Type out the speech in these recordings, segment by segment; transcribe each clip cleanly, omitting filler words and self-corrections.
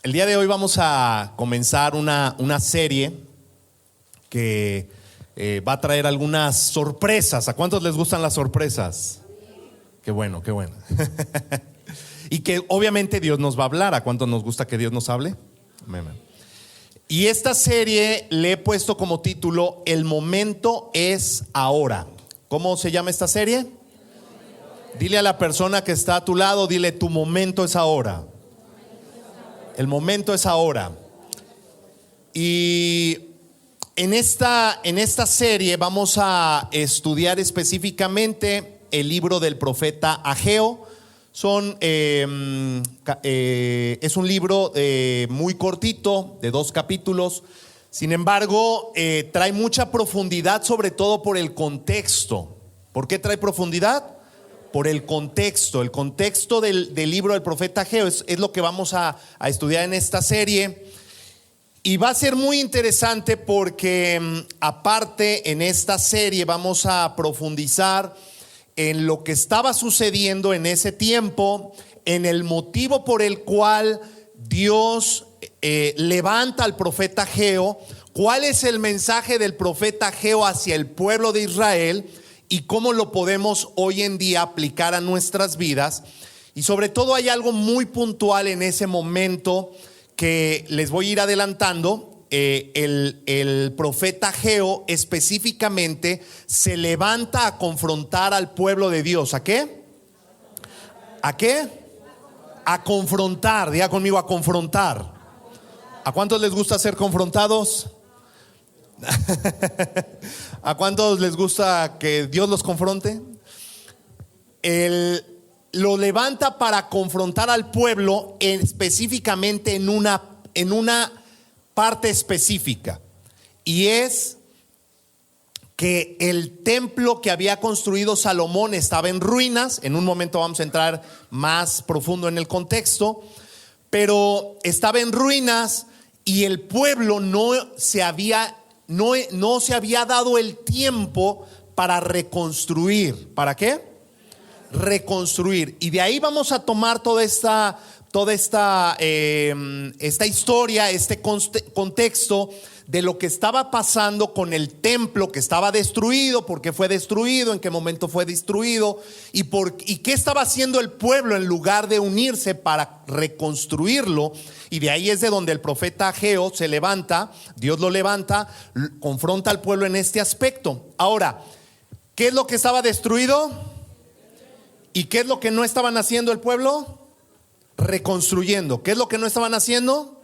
El día de hoy vamos a comenzar una serie que va a traer algunas sorpresas. ¿A cuántos les gustan las sorpresas? Qué bueno, qué bueno. Y que obviamente Dios nos va a hablar. ¿A cuántos nos gusta que Dios nos hable? Amén. Y esta serie le he puesto como título El momento es ahora. ¿Cómo se llama esta serie? Dile a la persona que está a tu lado, dile: tu momento es ahora. El momento es ahora. Y en esta serie vamos a estudiar específicamente el libro del profeta Ageo. Es un libro muy cortito, de 2 capítulos. Sin embargo, trae mucha profundidad, sobre todo por el contexto. ¿Por qué trae profundidad? Por el contexto. El contexto del libro del profeta Ageo es lo que vamos a estudiar en esta serie. Y va a ser muy interesante porque aparte en esta serie vamos a profundizar en lo que estaba sucediendo en ese tiempo, en el motivo por el cual Dios levanta al profeta Ageo, cuál es el mensaje del profeta Ageo hacia el pueblo de Israel y cómo lo podemos hoy en día aplicar a nuestras vidas. Y sobre todo hay algo muy puntual en ese momento que les voy a ir adelantando. El profeta Ageo específicamente se levanta a confrontar al pueblo de Dios. ¿A qué? ¿A qué? A confrontar. Diga conmigo: a confrontar. ¿A cuántos les gusta ser confrontados? ¿A cuántos les gusta que Dios los confronte? Lo levanta para confrontar al pueblo específicamente en una parte específica, y es que el templo que había construido Salomón estaba en ruinas. En un momento vamos a entrar más profundo en el contexto, pero estaba en ruinas y el pueblo no se había dado el tiempo para reconstruir. ¿Para qué? Reconstruir. Y de ahí vamos a tomar toda esta historia, este contexto de lo que estaba pasando con el templo que estaba destruido, por qué fue destruido, en qué momento fue destruido y qué estaba haciendo el pueblo en lugar de unirse para reconstruirlo. Y de ahí es de donde el profeta Ageo se levanta, Dios lo levanta, confronta al pueblo en este aspecto. Ahora, ¿qué es lo que estaba destruido? ¿Y qué es lo que no estaban haciendo el pueblo? Reconstruyendo. ¿Qué es lo que no estaban haciendo?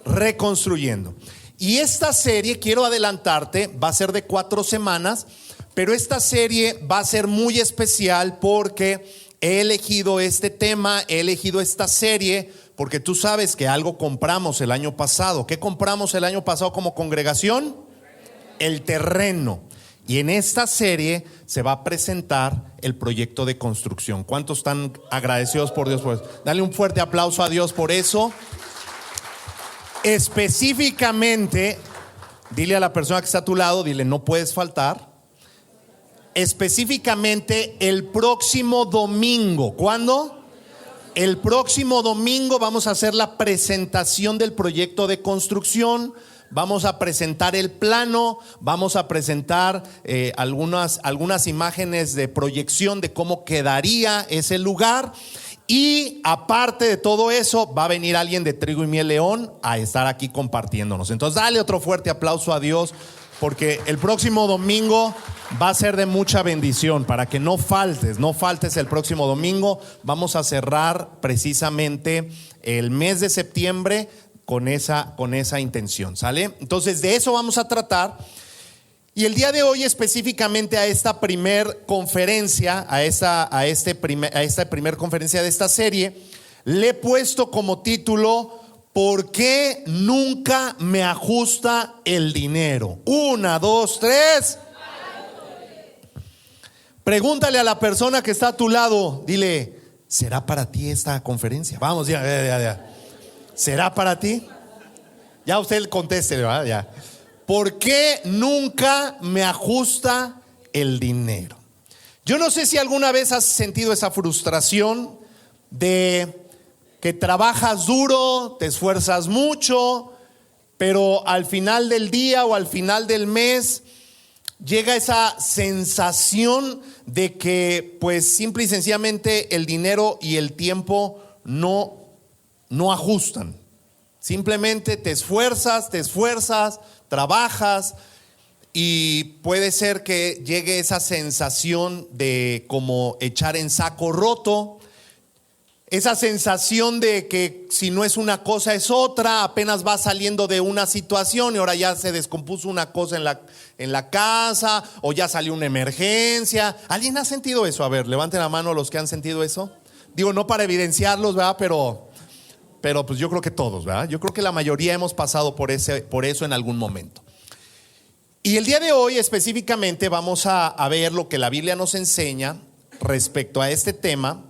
Reconstruyendo. Y esta serie, quiero adelantarte, va a ser de 4 semanas, pero esta serie va a ser muy especial porque he elegido este tema, he elegido esta serie porque tú sabes que algo compramos el año pasado. ¿Qué compramos el año pasado como congregación? El terreno. Y en esta serie se va a presentar el proyecto de construcción. ¿Cuántos están agradecidos por Dios por eso? Dale un fuerte aplauso a Dios por eso. Específicamente, dile a la persona que está a tu lado, dile: no puedes faltar. Específicamente el próximo domingo. ¿Cuándo? El próximo domingo vamos a hacer la presentación del proyecto de construcción. Vamos a presentar el plano, vamos a presentar algunas imágenes de proyección de cómo quedaría ese lugar. Y aparte de todo eso, va a venir alguien de Trigo y Miel León a estar aquí compartiéndonos. Entonces dale otro fuerte aplauso a Dios, porque el próximo domingo va a ser de mucha bendición. Para que no faltes el próximo domingo. Vamos a cerrar precisamente el mes de septiembre con esa intención, ¿sale? Entonces de eso vamos a tratar. Y el día de hoy, específicamente a esta primer conferencia, a esta primer conferencia de esta serie, le he puesto como título: ¿por qué nunca me ajusta el dinero? 1, 2, 3. Pregúntale a la persona que está a tu lado, dile: ¿será para ti esta conferencia? Vamos, ya. ¿Será para ti? Ya usted conteste, ¿verdad? Ya. ¿Por qué nunca me ajusta el dinero? Yo no sé si alguna vez has sentido esa frustración de que trabajas duro, te esfuerzas mucho, pero al final del día o al final del mes llega esa sensación de que pues simple y sencillamente el dinero y el tiempo no ajustan. Simplemente te esfuerzas, trabajas y puede ser que llegue esa sensación de como echar en saco roto. Esa sensación de que si no es una cosa es otra, apenas vas saliendo de una situación y ahora ya se descompuso una cosa en la casa o ya salió una emergencia. ¿Alguien ha sentido eso? A ver, levanten la mano los que han sentido eso. Digo, no para evidenciarlos, ¿verdad? Pero pues yo creo que todos, ¿verdad? Yo creo que la mayoría hemos pasado por eso en algún momento. Y el día de hoy específicamente vamos a ver lo que la Biblia nos enseña respecto a este tema.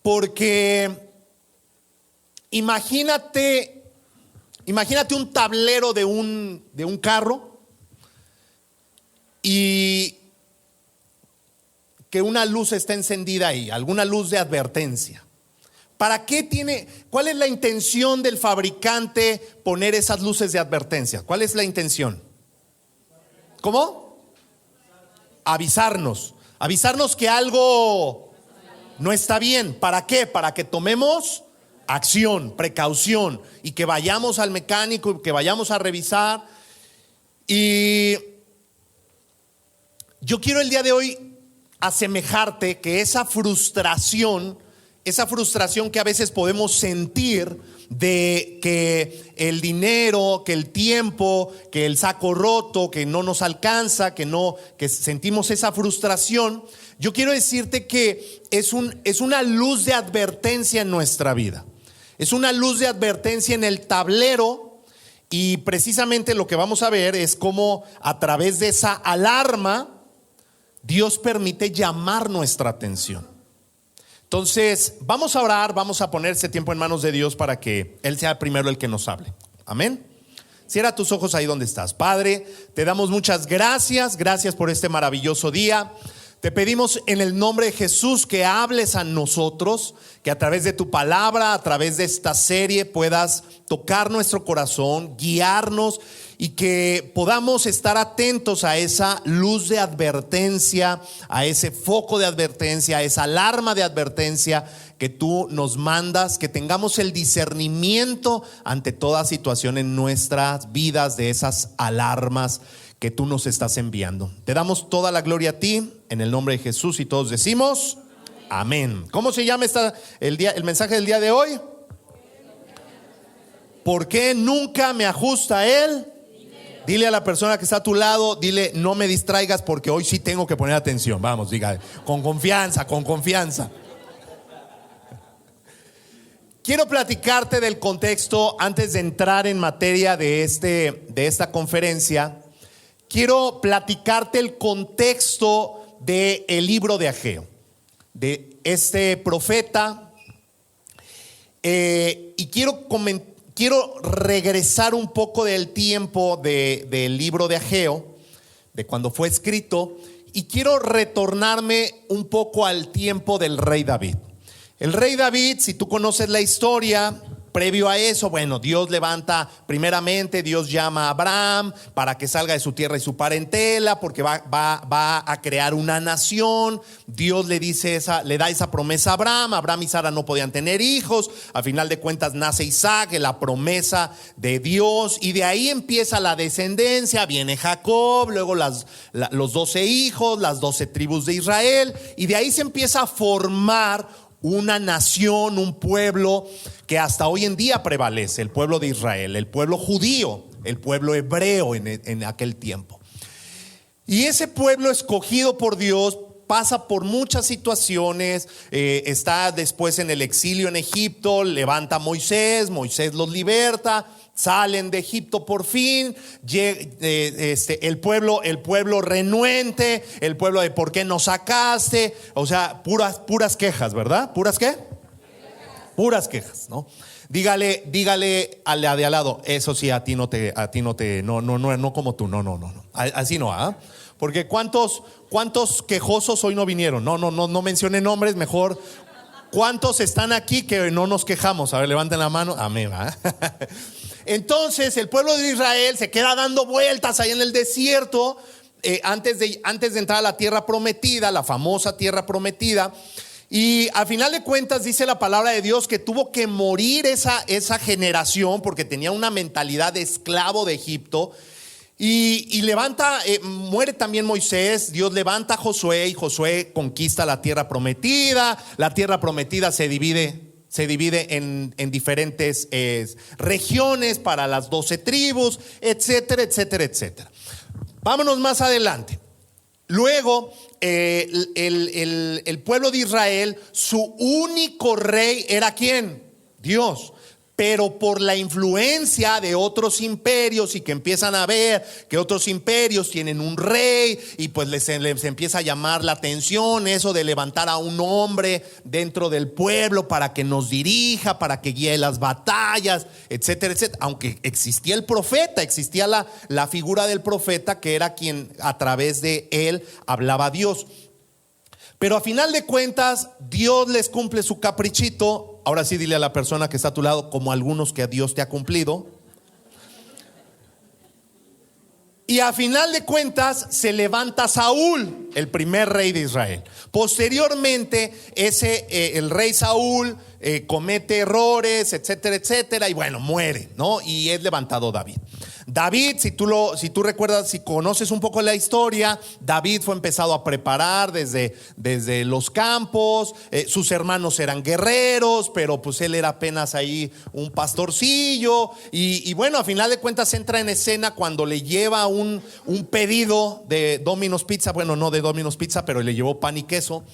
Porque imagínate un tablero de un carro y que una luz está encendida ahí, alguna luz de advertencia. ¿Cuál es la intención del fabricante poner esas luces de advertencia? ¿Cuál es la intención? ¿Cómo? Avisarnos que algo no está bien. ¿Para qué? Para que tomemos acción, precaución y que vayamos al mecánico y que vayamos a revisar. Y yo quiero el día de hoy asemejarte que esa frustración que a veces podemos sentir de que el dinero, que el tiempo, que el saco roto, que no nos alcanza, que sentimos esa frustración. Yo quiero decirte que es una luz de advertencia en nuestra vida. Es una luz de advertencia en el tablero y precisamente lo que vamos a ver es cómo a través de esa alarma Dios permite llamar nuestra atención. Entonces, vamos a orar, vamos a poner ese tiempo en manos de Dios para que Él sea primero el que nos hable. Amén. Cierra tus ojos ahí donde estás. Padre, te damos muchas gracias por este maravilloso día. Te pedimos en el nombre de Jesús que hables a nosotros, que a través de tu palabra, a través de esta serie puedas tocar nuestro corazón, guiarnos y que podamos estar atentos a esa luz de advertencia, a ese foco de advertencia, a esa alarma de advertencia que tú nos mandas, que tengamos el discernimiento ante toda situación en nuestras vidas de esas alarmas que tú nos estás enviando. Te damos toda la gloria a ti en el nombre de Jesús y todos decimos amén. ¿Cómo se llama el mensaje del día de hoy? ¿Por qué nunca me ajusta él? Dile a la persona que está a tu lado, dile, no me distraigas porque hoy sí tengo que poner atención. Vamos, diga, con confianza. Quiero platicarte del contexto antes de entrar en materia de esta conferencia. Quiero platicarte el contexto del libro de Ageo, de este profeta. Y quiero regresar un poco del tiempo del libro de Ageo, de cuando fue escrito, y quiero retornarme un poco al tiempo del rey David. El rey David, si tú conoces la historia, previo a eso, bueno, Dios Dios llama a Abraham para que salga de su tierra y su parentela, porque va a crear una nación. Dios le da esa promesa a Abraham. Abraham y Sara no podían tener hijos. A final de cuentas nace Isaac, la promesa de Dios, y de ahí empieza la descendencia. Viene Jacob, luego los 12 hijos, las 12 tribus de Israel, y de ahí se empieza a formar una nación, un pueblo que hasta hoy en día prevalece, el pueblo de Israel, el pueblo judío, el pueblo hebreo en aquel tiempo. Y ese pueblo escogido por Dios pasa por muchas situaciones. Está después en el exilio en Egipto, levanta a Moisés los liberta, salen de Egipto por fin. El pueblo renuente, el pueblo de ¿por qué nos sacaste? O sea, puras quejas, ¿verdad? ¿Puras qué? Puras quejas, ¿no? Dígale a la de al lado, eso sí, no como tú, no. Así no, ¿ah? Porque ¿cuántos quejosos hoy no vinieron? No mencioné nombres, mejor ¿Cuántos están aquí que no nos quejamos? A ver, levanten la mano. Amén. Entonces el pueblo de Israel se queda dando vueltas ahí en el desierto, antes de entrar a la tierra prometida, la famosa tierra prometida. Y al final de cuentas dice la palabra de Dios que tuvo que morir esa generación porque tenía una mentalidad de esclavo de Egipto. Y muere también Moisés. Dios levanta a Josué y Josué conquista la tierra prometida. La tierra prometida se divide en diferentes regiones para las 12 tribus, etcétera, etcétera, etcétera. Vámonos más adelante. Luego el pueblo de Israel, su único rey era ¿quién? Dios. Pero por la influencia de otros imperios y que empiezan a ver que otros imperios tienen un rey y pues les empieza a llamar la atención eso de levantar a un hombre dentro del pueblo para que nos dirija, para que guíe las batallas, etcétera, etcétera. Aunque existía el profeta, existía la figura del profeta que era quien a través de él hablaba a Dios. Pero a final de cuentas Dios les cumple su caprichito. Ahora sí dile a la persona que está a tu lado, como algunos que a Dios te ha cumplido. Y a final de cuentas se levanta Saúl, el primer rey de Israel. Posteriormente el rey Saúl comete errores, etcétera, etcétera, y bueno, muere, ¿no? Y es levantado David. David, si tú recuerdas, si conoces un poco la historia, David fue empezado a preparar desde los campos. Sus hermanos eran guerreros, pero pues él era apenas ahí un pastorcillo. Y bueno, a final de cuentas entra en escena cuando le lleva un pedido de Domino's Pizza. Bueno, no de Domino's Pizza, pero le llevó pan y queso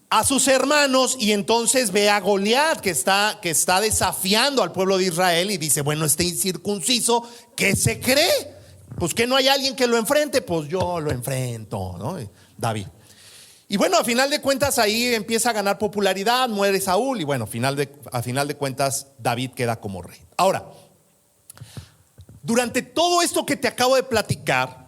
a sus hermanos, y entonces ve a Goliat que está desafiando al pueblo de Israel y dice: bueno, este incircunciso, ¿qué se cree? Pues que no hay alguien que lo enfrente, pues yo lo enfrento, ¿no? David. Y bueno, a final de cuentas ahí empieza a ganar popularidad, muere Saúl y bueno, a final de cuentas David queda como rey. Ahora, durante todo esto que te acabo de platicar,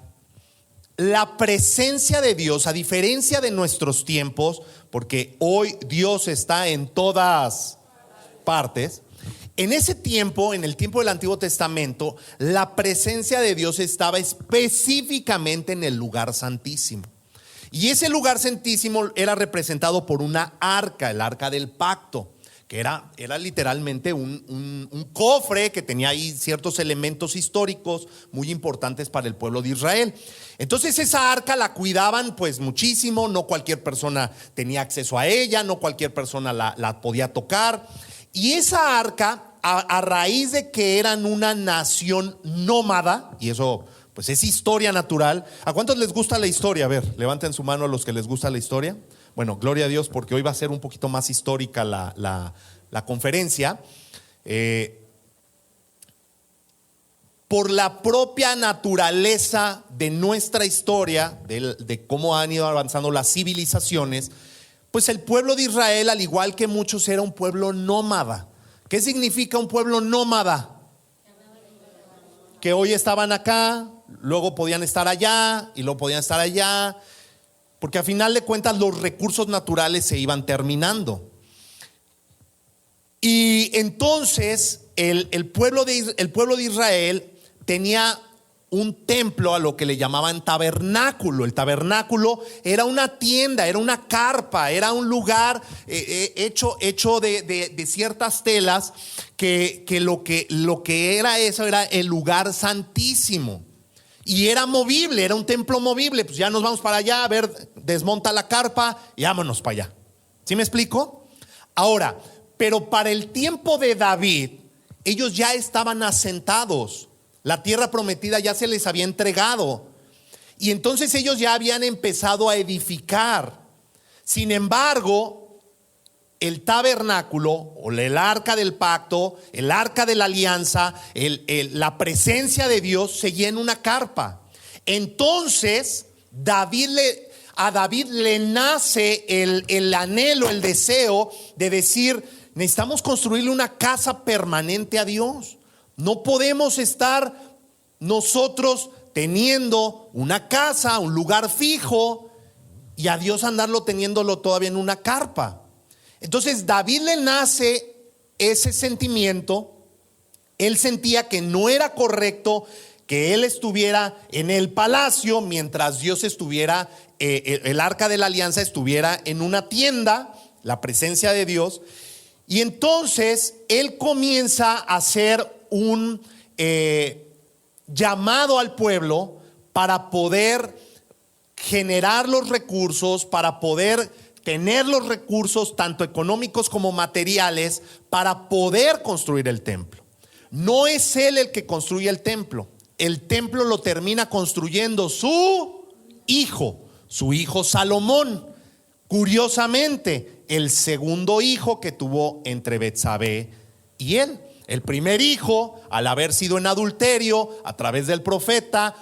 la presencia de Dios, a diferencia de nuestros tiempos, porque hoy Dios está en todas partes, en ese tiempo, en el tiempo del Antiguo Testamento, la presencia de Dios estaba específicamente en el lugar santísimo. Y ese lugar santísimo era representado por una arca, el arca del pacto, que era literalmente un cofre que tenía ahí ciertos elementos históricos muy importantes para el pueblo de Israel. Entonces esa arca la cuidaban pues muchísimo, no cualquier persona tenía acceso a ella, no cualquier persona la podía tocar. Y esa arca, a raíz de que eran una nación nómada, y eso pues es historia natural. ¿A cuántos les gusta la historia? A ver, levanten su mano a los que les gusta la historia. Bueno, gloria a Dios, porque hoy va a ser un poquito más histórica la conferencia. Por la propia naturaleza de nuestra historia, de cómo han ido avanzando las civilizaciones, pues el pueblo de Israel, al igual que muchos, era un pueblo nómada. ¿Qué significa un pueblo nómada? Que hoy estaban acá, luego podían estar allá y luego podían estar allá, porque a final de cuentas los recursos naturales se iban terminando. Y entonces el pueblo de Israel tenía un templo a lo que le llamaban tabernáculo. El tabernáculo era una tienda, era una carpa, era un lugar hecho de ciertas telas que lo que era eso era el lugar santísimo. Y era movible, era un templo movible. Pues ya nos vamos para allá, a ver, desmonta la carpa y vámonos para allá. ¿Sí me explico? Ahora, pero para el tiempo de David, ellos ya estaban asentados. La tierra prometida ya se les había entregado. Y entonces ellos ya habían empezado a edificar. Sin embargo, el tabernáculo o el arca del pacto, el arca de la alianza, la presencia de Dios seguía en una carpa. Entonces a David le nace el anhelo, el deseo de decir: necesitamos construirle una casa permanente a Dios. No podemos estar nosotros teniendo una casa, un lugar fijo, y a Dios andarlo teniéndolo todavía en una carpa. Entonces David le nace ese sentimiento. Él sentía que no era correcto que él estuviera en el palacio mientras Dios estuviera, el arca de la alianza estuviera en una tienda, la presencia de Dios. Y entonces él comienza a hacer un llamado al pueblo para poder generar los recursos, para poder tener los recursos tanto económicos como materiales para poder construir el templo. No es él el que construye el templo lo termina construyendo su hijo Salomón. Curiosamente, el segundo hijo que tuvo entre Betsabé y él. El primer hijo, al haber sido en adulterio, a través del profeta,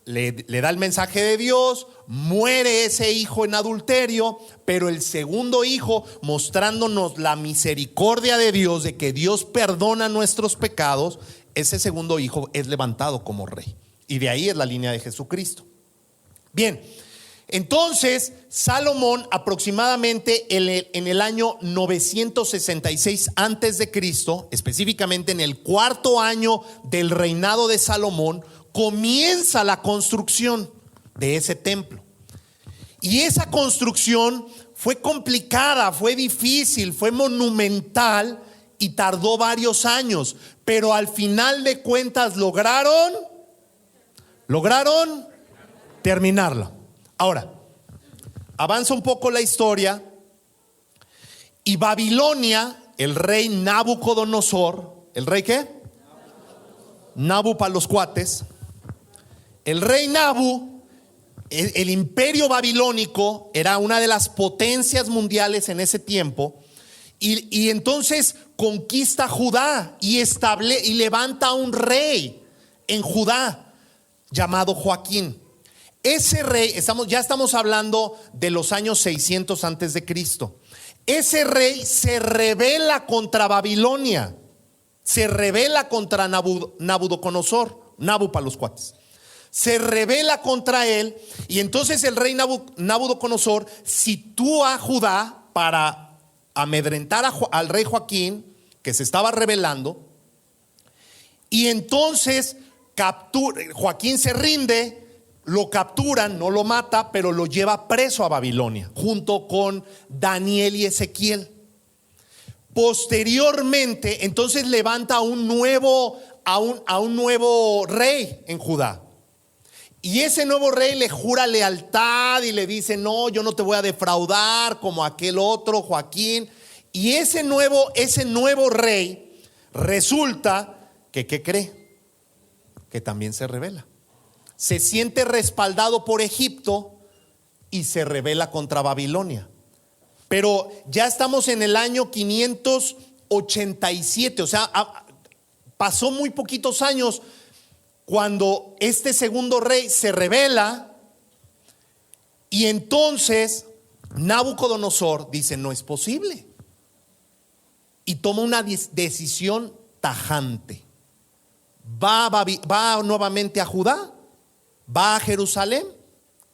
le da el mensaje de Dios, muere ese hijo en adulterio, pero el segundo hijo, mostrándonos la misericordia de Dios, de que Dios perdona nuestros pecados, ese segundo hijo es levantado como rey. Y de ahí es la línea de Jesucristo. Bien, entonces Salomón aproximadamente en el año 966 antes de Cristo, específicamente en el cuarto año del reinado de Salomón, comienza la construcción de ese templo. Y esa construcción fue complicada, fue difícil, fue monumental y tardó varios años, pero al final de cuentas lograron terminarla. Ahora, avanza un poco la historia y Babilonia, el rey Nabucodonosor, ¿el rey qué? Nabu para los cuates. El rey Nabu, el imperio babilónico era una de las potencias mundiales en ese tiempo. Y entonces conquista Judá y levanta a un rey en Judá llamado Joaquín. Ese rey, ya estamos hablando de los años 600 antes de Cristo. Ese rey se rebela contra Babilonia, se rebela contra Nabucodonosor, Nabu para los cuates. Se rebela contra él y entonces el rey Nabucodonosor sitúa a Judá para amedrentar al rey Joaquín, que se estaba rebelando. Y entonces Joaquín se rinde, lo capturan, no lo mata, pero lo lleva preso a Babilonia, junto con Daniel y Ezequiel. Posteriormente, entonces levanta a un nuevo rey en Judá. Y ese nuevo rey le jura lealtad y le dice: no, yo no te voy a defraudar como aquel otro Joaquín. Y ese nuevo rey resulta que, ¿qué cree? Que también se rebela. Se siente respaldado por Egipto y se rebela contra Babilonia. Pero ya estamos en el año 587, o sea, pasó muy poquitos años cuando este segundo rey se rebela. Y entonces Nabucodonosor dice: no es posible, y toma una decisión tajante. Va nuevamente a Judá, va a Jerusalén,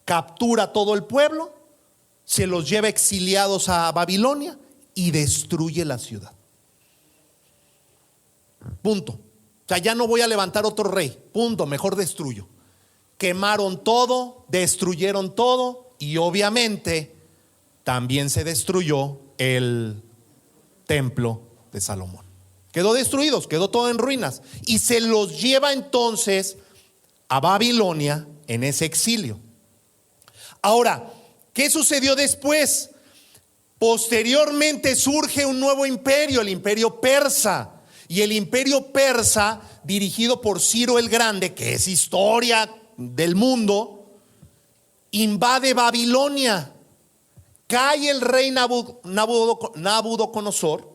captura a todo el pueblo, se los lleva exiliados a Babilonia y destruye la ciudad. Punto. O sea, ya no voy a levantar otro rey. Punto, mejor destruyo. Quemaron todo, destruyeron todo y obviamente también se destruyó el templo de Salomón. Quedó destruido, quedó todo en ruinas y se los lleva entonces a Babilonia en ese exilio. Ahora, ¿qué sucedió después? Posteriormente surge un nuevo imperio, el imperio persa. Y el imperio persa, dirigido por Ciro el Grande, que es historia del mundo, invade Babilonia. Cae el rey Nabucodonosor,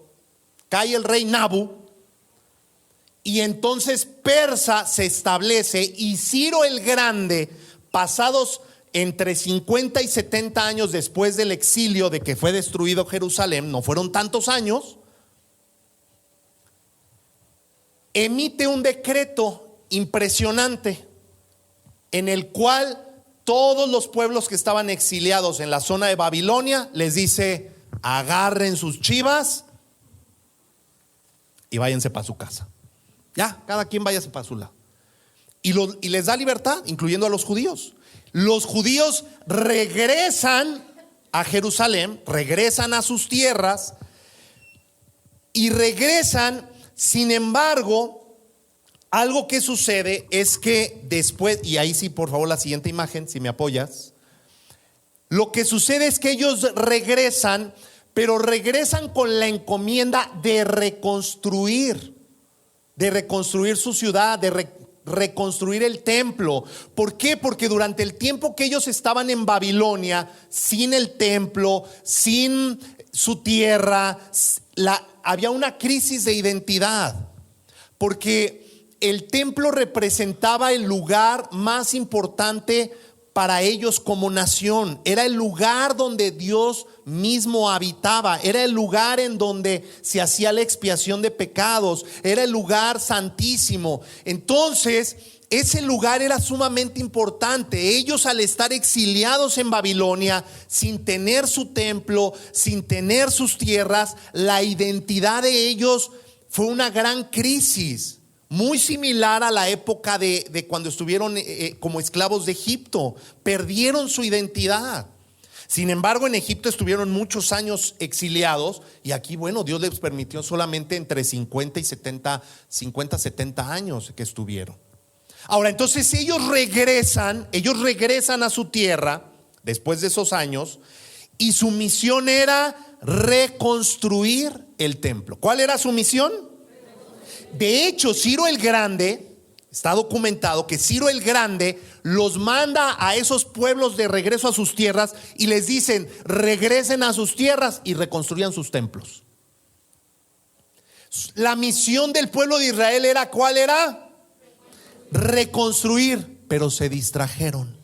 cae el rey Nabu, y entonces Persa se establece, y Ciro el Grande, pasados entre 50 y 70 años después del exilio de que fue destruido Jerusalén, no fueron tantos años, emite un decreto impresionante en el cual todos los pueblos que estaban exiliados en la zona de Babilonia les dice: agarren sus chivas y váyanse para su casa. Ya, cada quien váyase para su lado. Y les da libertad, incluyendo a los judíos. Los judíos regresan a Jerusalén, regresan a sus tierras y regresan. Sin embargo, algo que sucede es que después, y ahí sí, por favor, la siguiente imagen, si me apoyas. Lo que sucede es que ellos regresan, pero regresan con la encomienda de reconstruir su ciudad, de reconstruir el templo. ¿Por qué? Porque durante el tiempo que ellos estaban en Babilonia, sin el templo, sin su tierra, había una crisis de identidad, porque el templo representaba el lugar más importante para ellos como nación. Era el lugar donde Dios mismo habitaba, era el lugar en donde se hacía la expiación de pecados, era el lugar santísimo. Entonces, ese lugar era sumamente importante. Ellos, al estar exiliados en Babilonia, sin tener su templo, sin tener sus tierras, la identidad de ellos fue una gran crisis. Muy similar a la época de cuando estuvieron como esclavos de Egipto. Perdieron su identidad. Sin embargo, en Egipto estuvieron muchos años exiliados, y aquí, bueno, Dios les permitió solamente entre 50 y 70 años que estuvieron. Ahora, entonces ellos regresan a su tierra después de esos años, y su misión era reconstruir el templo. ¿Cuál era su misión? De hecho, Ciro el Grande, está documentado que Ciro el Grande los manda a esos pueblos de regreso a sus tierras y les dicen: regresen a sus tierras y reconstruyan sus templos. La misión del pueblo de Israel era, ¿cuál era? Reconstruir, pero se distrajeron.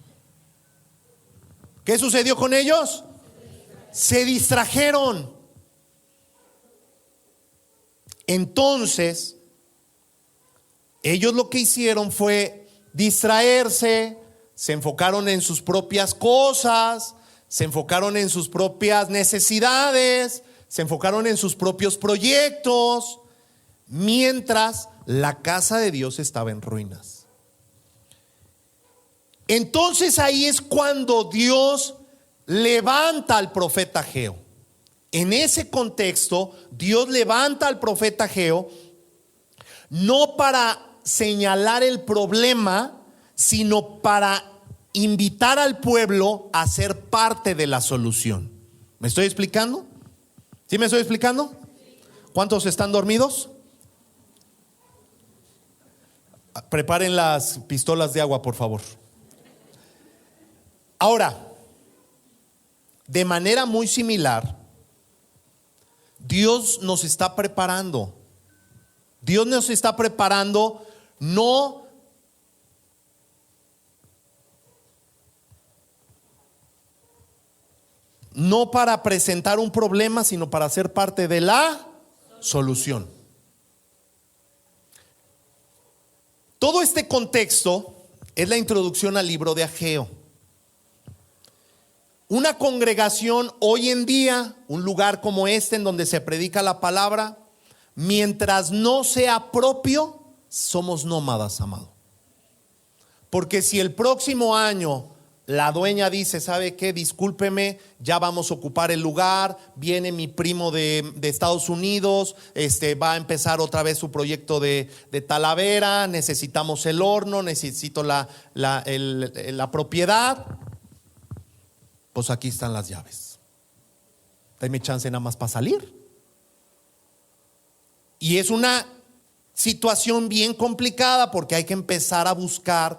¿Qué sucedió con ellos? Se distrajeron. Entonces, ellos lo que hicieron fue distraerse, se enfocaron en sus propias cosas, se enfocaron en sus propias necesidades, se enfocaron en sus propios proyectos, mientras la casa de Dios estaba en ruinas. Entonces ahí es cuando Dios levanta al profeta Ageo. En ese contexto, Dios levanta al profeta Ageo, no para señalar el problema, sino para invitar al pueblo a ser parte de la solución. ¿Me estoy explicando? ¿Sí me estoy explicando? ¿Cuántos están dormidos? Preparen las pistolas de agua, por favor. Ahora, de manera muy similar, Dios nos está preparando. Dios nos está preparando no para presentar un problema, sino para ser parte de la solución. Todo este contexto es la introducción al libro de Ageo. Una congregación hoy en día, un lugar como este en donde se predica la palabra, mientras no sea propio, somos nómadas, amado. Porque si el próximo año la dueña dice: ¿sabe qué? Discúlpeme, ya vamos a ocupar el lugar, viene mi primo de Estados Unidos, va a empezar otra vez su proyecto de Talavera, necesitamos el horno, necesito la propiedad. Pues aquí están las llaves. Dame chance nada más para salir. Y es una situación bien complicada, porque hay que empezar a buscar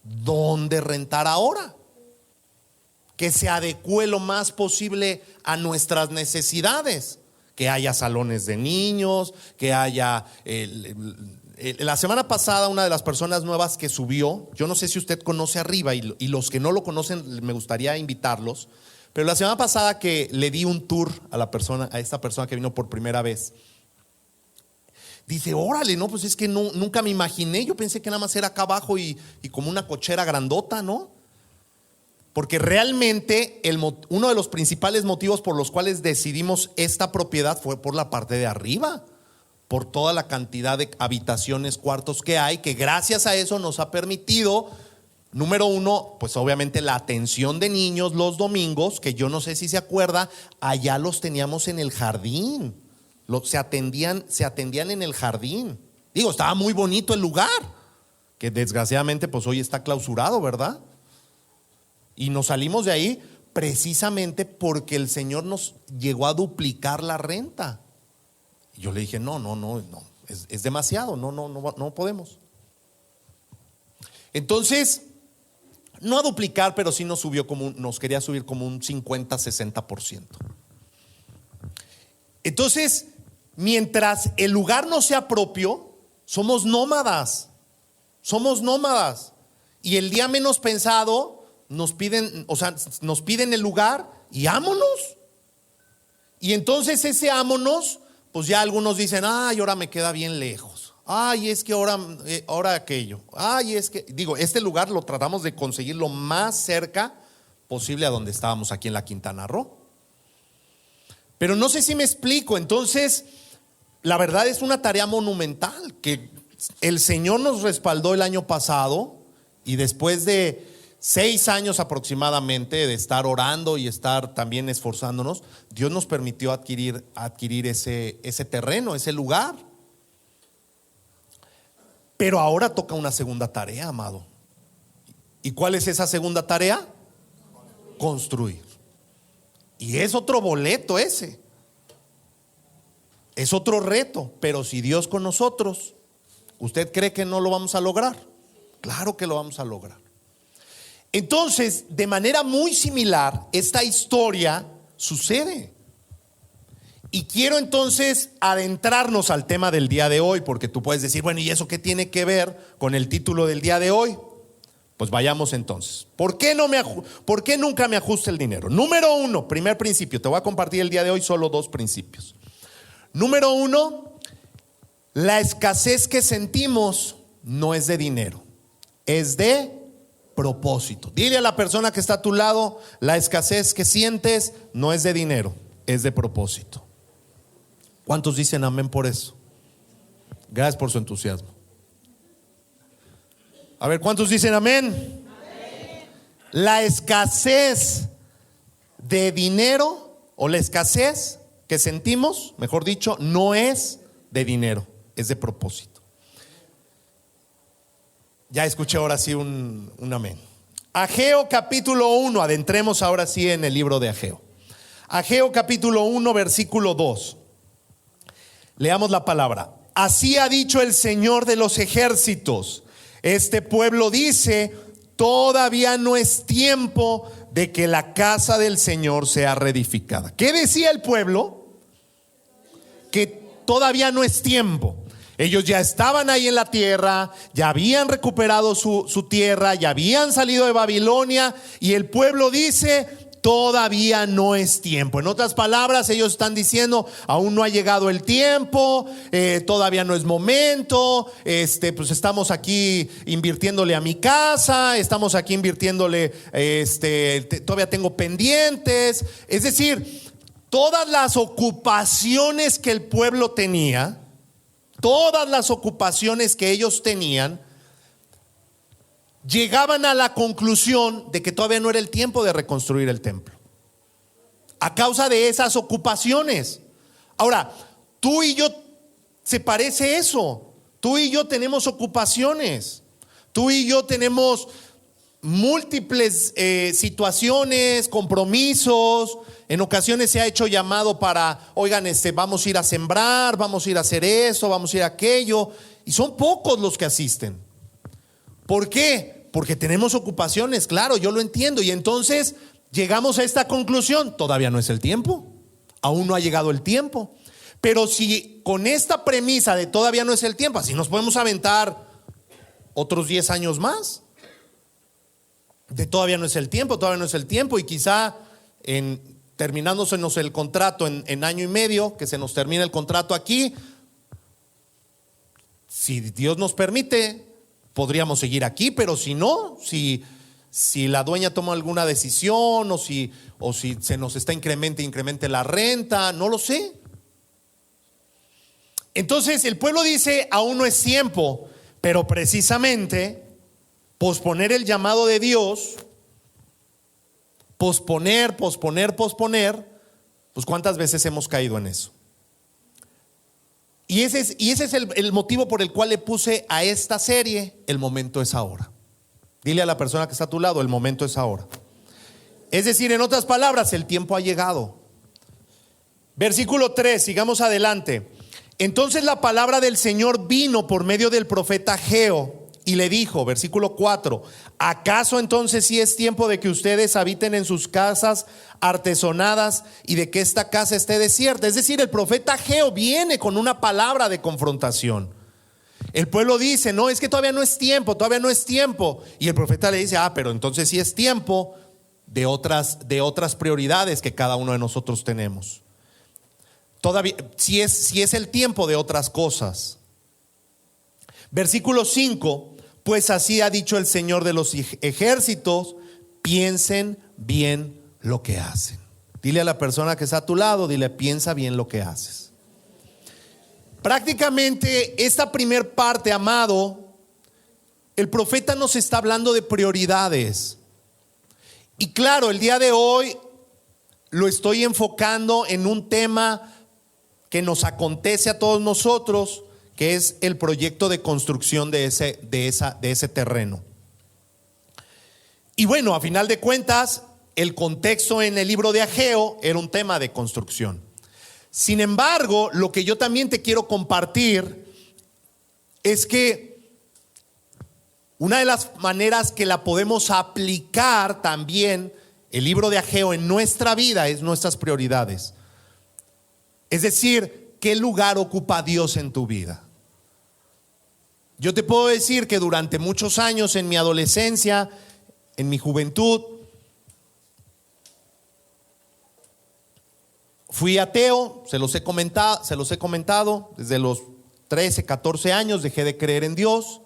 dónde rentar ahora, que se adecue lo más posible a nuestras necesidades, que haya salones de niños, que haya la semana pasada una de las personas nuevas que subió, yo no sé si usted conoce Arriba, y los que no lo conocen me gustaría invitarlos, pero la semana pasada que le di un tour a esta persona que vino por primera vez, dice: órale, no, pues es que nunca me imaginé, yo pensé que nada más era acá abajo y como una cochera grandota, ¿no? Porque realmente uno de los principales motivos por los cuales decidimos esta propiedad fue por la parte de arriba, por toda la cantidad de habitaciones, cuartos que hay, que gracias a eso nos ha permitido, número uno, pues obviamente la atención de niños los domingos, que yo no sé si se acuerda, allá los teníamos en el jardín, se atendían en el jardín. Digo, estaba muy bonito el lugar, que desgraciadamente pues hoy está clausurado, ¿verdad? Y nos salimos de ahí precisamente porque el Señor nos llegó a duplicar la renta. Y yo le dije, no, es demasiado, no podemos. Entonces, no a duplicar, pero sí nos quería subir como un 50-60%. Entonces, mientras el lugar no sea propio, somos nómadas. Y el día menos pensado nos piden el lugar y ámonos. Y entonces ese ámonos, pues ya algunos dicen, ay, ahora me queda bien lejos. Ay, es que ahora aquello. Ay, es que, este lugar lo tratamos de conseguir lo más cerca posible a donde estábamos aquí en la Quintana Roo. Pero no sé si me explico. Entonces, la verdad es una tarea monumental que el Señor nos respaldó el año pasado, y después de 6 años aproximadamente de estar orando y estar también esforzándonos, Dios nos permitió adquirir ese terreno, ese lugar. Pero ahora toca una segunda tarea, amado. ¿Y cuál es esa segunda tarea? Construir. Y es otro boleto ese. Es otro reto. Pero si Dios con nosotros, ¿usted cree que no lo vamos a lograr? Claro que lo vamos a lograr. Entonces, de manera muy similar, esta historia sucede. Y quiero entonces adentrarnos al tema del día de hoy, porque tú puedes decir, bueno, ¿y eso qué tiene que ver con el título del día de hoy? Pues vayamos entonces. ¿Por qué nunca me ajusta el dinero? Número uno, primer principio. Te voy a compartir el día de hoy solo 2 principios. Número uno, la escasez que sentimos no es de dinero, es de propósito. Dile a la persona que está a tu lado, la escasez que sientes no es de dinero, es de propósito. ¿Cuántos dicen amén por eso? Gracias por su entusiasmo. A ver, ¿cuántos dicen amén? Amén. La escasez de dinero, o la escasez que sentimos, mejor dicho, no es de dinero, es de propósito. Ya escuché ahora sí un amén. Ageo capítulo 1, adentremos ahora sí en el libro de Ageo. Ageo capítulo 1, versículo 2. Leamos la palabra. Así ha dicho el Señor de los ejércitos. Este pueblo dice, todavía no es tiempo de que la casa del Señor sea reedificada. ¿Qué decía el pueblo? Que todavía no es tiempo. Ellos ya estaban ahí en la tierra, ya habían recuperado su tierra, ya habían salido de Babilonia, y el pueblo dice, todavía no es tiempo. En otras palabras, ellos están diciendo, aún no ha llegado el tiempo, todavía no es momento, pues estamos aquí invirtiéndole a mi casa, estamos aquí invirtiéndole, todavía tengo pendientes. Es decir, todas las ocupaciones que el pueblo tenía, todas las ocupaciones que ellos tenían, llegaban a la conclusión de que todavía no era el tiempo de reconstruir el templo, a causa de esas ocupaciones. Ahora, tú y yo, se parece eso. Tú y yo tenemos ocupaciones. Tú y yo tenemos múltiples situaciones, compromisos. En ocasiones se ha hecho llamado para, oigan, vamos a ir a sembrar, vamos a ir a hacer eso, vamos a ir a aquello. Y son pocos los que asisten. ¿Por qué? Porque tenemos ocupaciones, claro, yo lo entiendo. Y entonces llegamos a esta conclusión, todavía no es el tiempo, aún no ha llegado el tiempo. Pero si con esta premisa de todavía no es el tiempo, así nos podemos aventar otros 10 años más. De todavía no es el tiempo, todavía no es el tiempo. Y quizá terminándosenos el contrato en año y medio, que se nos termine el contrato aquí, si Dios nos permite, podríamos seguir aquí. Pero si no, si si la dueña toma alguna decisión o si se nos está incremente la renta, no lo sé. Entonces el pueblo dice, aún no es tiempo, pero precisamente posponer el llamado de Dios, posponer, pues ¿cuántas veces hemos caído en eso? Y ese es el motivo por el cual le puse a esta serie, el momento es ahora. Dile a la persona que está a tu lado, el momento es ahora. Es decir, en otras palabras, el tiempo ha llegado. Versículo 3, sigamos adelante. Entonces la palabra del Señor vino por medio del profeta Ageo y le dijo, versículo 4, ¿acaso entonces sí es tiempo de que ustedes habiten en sus casas artesonadas y de que esta casa esté desierta? Es decir, el profeta Ageo viene con una palabra de confrontación. El pueblo dice, no, es que todavía no es tiempo. Y el profeta le dice, pero entonces sí es tiempo de otras prioridades que cada uno de nosotros tenemos. Todavía, si es el tiempo de otras cosas. Versículo 5, pues así ha dicho el Señor de los ejércitos, piensen bien lo que hacen. Dile a la persona que está a tu lado, dile, piensa bien lo que haces. Prácticamente esta primer parte, amado, el profeta nos está hablando de prioridades. Y claro, el día de hoy lo estoy enfocando en un tema que nos acontece a todos nosotros, que es el proyecto de construcción de ese terreno. Y bueno, a final de cuentas, el contexto en el libro de Ageo era un tema de construcción. Sin embargo, lo que yo también te quiero compartir es que una de las maneras que la podemos aplicar también el libro de Ageo en nuestra vida es nuestras prioridades. Es decir, ¿qué lugar ocupa Dios en tu vida? Yo te puedo decir que durante muchos años en mi adolescencia, en mi juventud, fui ateo, se los he comentado, desde los 13, 14 años dejé de creer en Dios.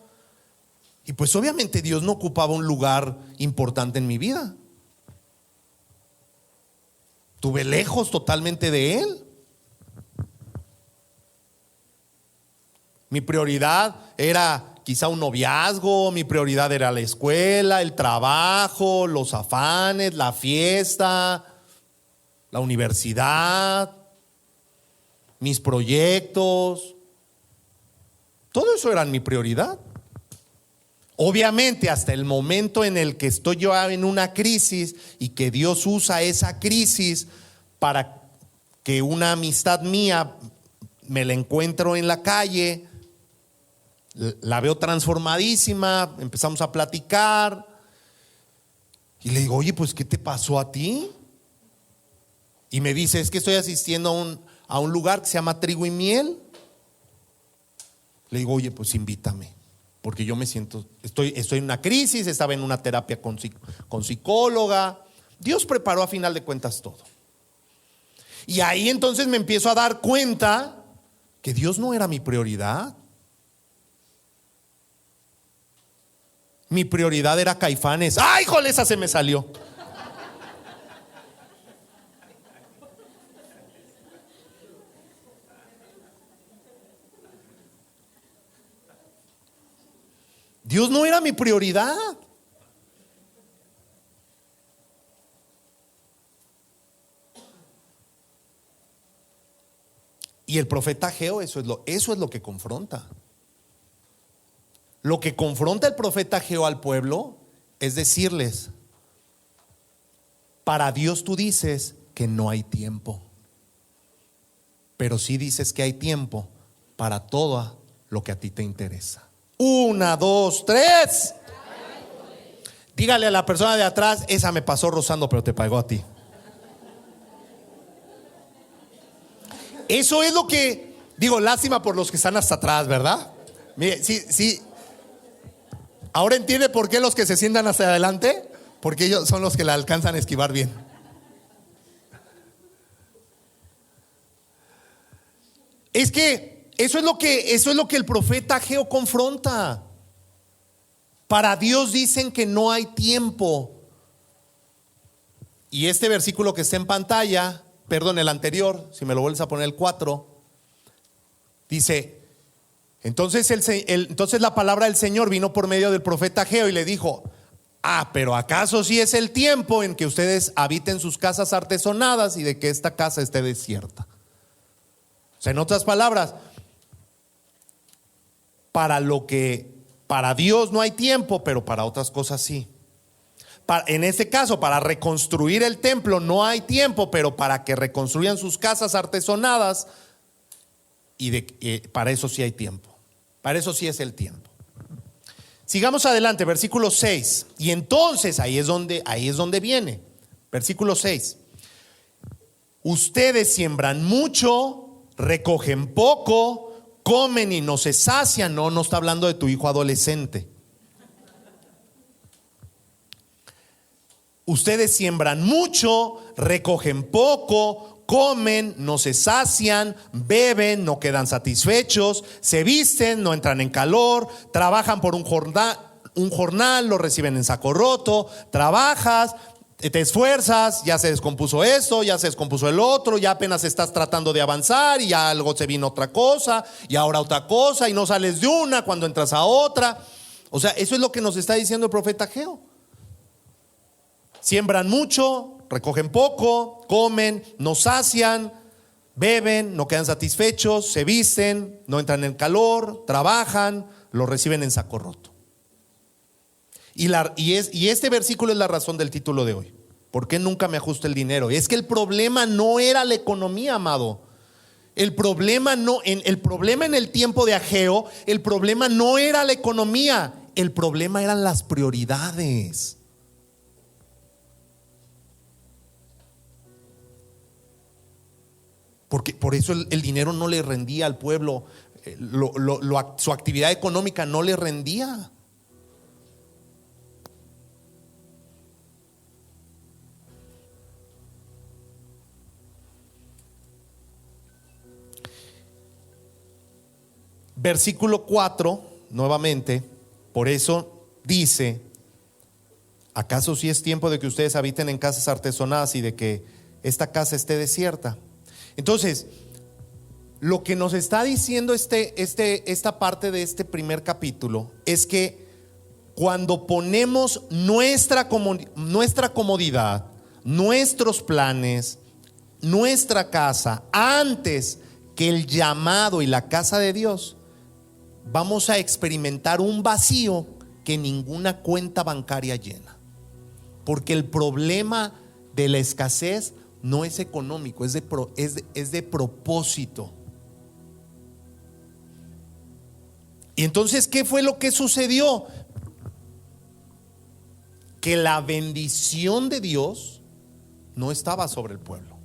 Y pues obviamente Dios no ocupaba un lugar importante en mi vida. Estuve lejos totalmente de Él. Mi prioridad era quizá un noviazgo, mi prioridad era la escuela, el trabajo, los afanes, la fiesta, la universidad, mis proyectos. Todo eso era mi prioridad. Obviamente hasta el momento en el que estoy yo en una crisis y que Dios usa esa crisis para que una amistad mía me la encuentro en la calle, la veo transformadísima, empezamos a platicar y le digo, oye, pues ¿qué te pasó a ti? Y me dice, es que estoy asistiendo a un lugar que se llama Trigo y Miel. Le digo, oye, pues invítame, porque yo me siento, estoy en una crisis, estaba en una terapia con psicóloga. Dios preparó a final de cuentas todo. Y ahí entonces me empiezo a dar cuenta que Dios no era mi prioridad. Mi prioridad era Caifanes. ¡Ay, jole, esa se me salió! Dios no era mi prioridad. Y el profeta Ageo eso es lo que confronta. Lo que confronta el profeta Ageo al pueblo es decirles, para Dios tú dices que no hay tiempo, pero sí dices que hay tiempo para todo lo que a ti te interesa. 1, 2, 3. Dígale a la persona de atrás, esa me pasó rozando, pero te pagó a ti. Eso es lo que digo, lástima por los que están hasta atrás, ¿verdad? Mire, sí. Ahora entiende por qué los que se sientan hacia adelante, porque ellos son los que la alcanzan a esquivar bien. Es que eso es lo que el profeta Ageo confronta. Para Dios dicen que no hay tiempo. Y este versículo que está en pantalla, perdón, el anterior, si me lo vuelves a poner, el 4, dice: entonces la palabra del Señor vino por medio del profeta Ageo y le dijo: pero ¿acaso sí es el tiempo en que ustedes habiten sus casas artesonadas y de que esta casa esté desierta? O sea, en otras palabras, para Dios no hay tiempo, pero para otras cosas sí. En este caso, para reconstruir el templo no hay tiempo, pero para que reconstruyan sus casas artesonadas, para eso sí hay tiempo. Para eso sí es el tiempo. Sigamos adelante, versículo 6. Y entonces ahí es donde viene. Versículo 6. Ustedes siembran mucho, recogen poco, comen y no se sacian. No está hablando de tu hijo adolescente. Ustedes siembran mucho, recogen poco, comen, no se sacian, beben, no quedan satisfechos, se visten, no entran en calor, trabajan por un jornal, lo reciben en saco roto, trabajas, te esfuerzas, ya se descompuso esto, ya se descompuso el otro, ya apenas estás tratando de avanzar y ya algo se vino otra cosa y ahora otra cosa y no sales de una cuando entras a otra. O sea, eso es lo que nos está diciendo el profeta Ageo. Siembran mucho, recogen poco, comen, no sacian, beben, no quedan satisfechos, se visten, no entran en calor, trabajan, lo reciben en saco roto. Y este versículo es la razón del título de hoy. ¿Por qué nunca me ajusta el dinero? Es que el problema no era la economía, amado. El problema en el tiempo de Ageo, el problema no era la economía, el problema eran las prioridades. Porque por eso el dinero no le rendía al pueblo, su actividad económica no le rendía. Versículo 4, nuevamente, por eso dice: ¿acaso sí es tiempo de que ustedes habiten en casas artesonadas y de que esta casa esté desierta? Entonces, lo que nos está diciendo esta parte de este primer capítulo es que cuando ponemos nuestra comodidad, nuestros planes, nuestra casa antes que el llamado y la casa de Dios, vamos a experimentar un vacío que ninguna cuenta bancaria llena. Porque el problema de la escasez no es económico, es de propósito. Y entonces, ¿qué fue lo que sucedió? Que la bendición de Dios no estaba sobre el pueblo.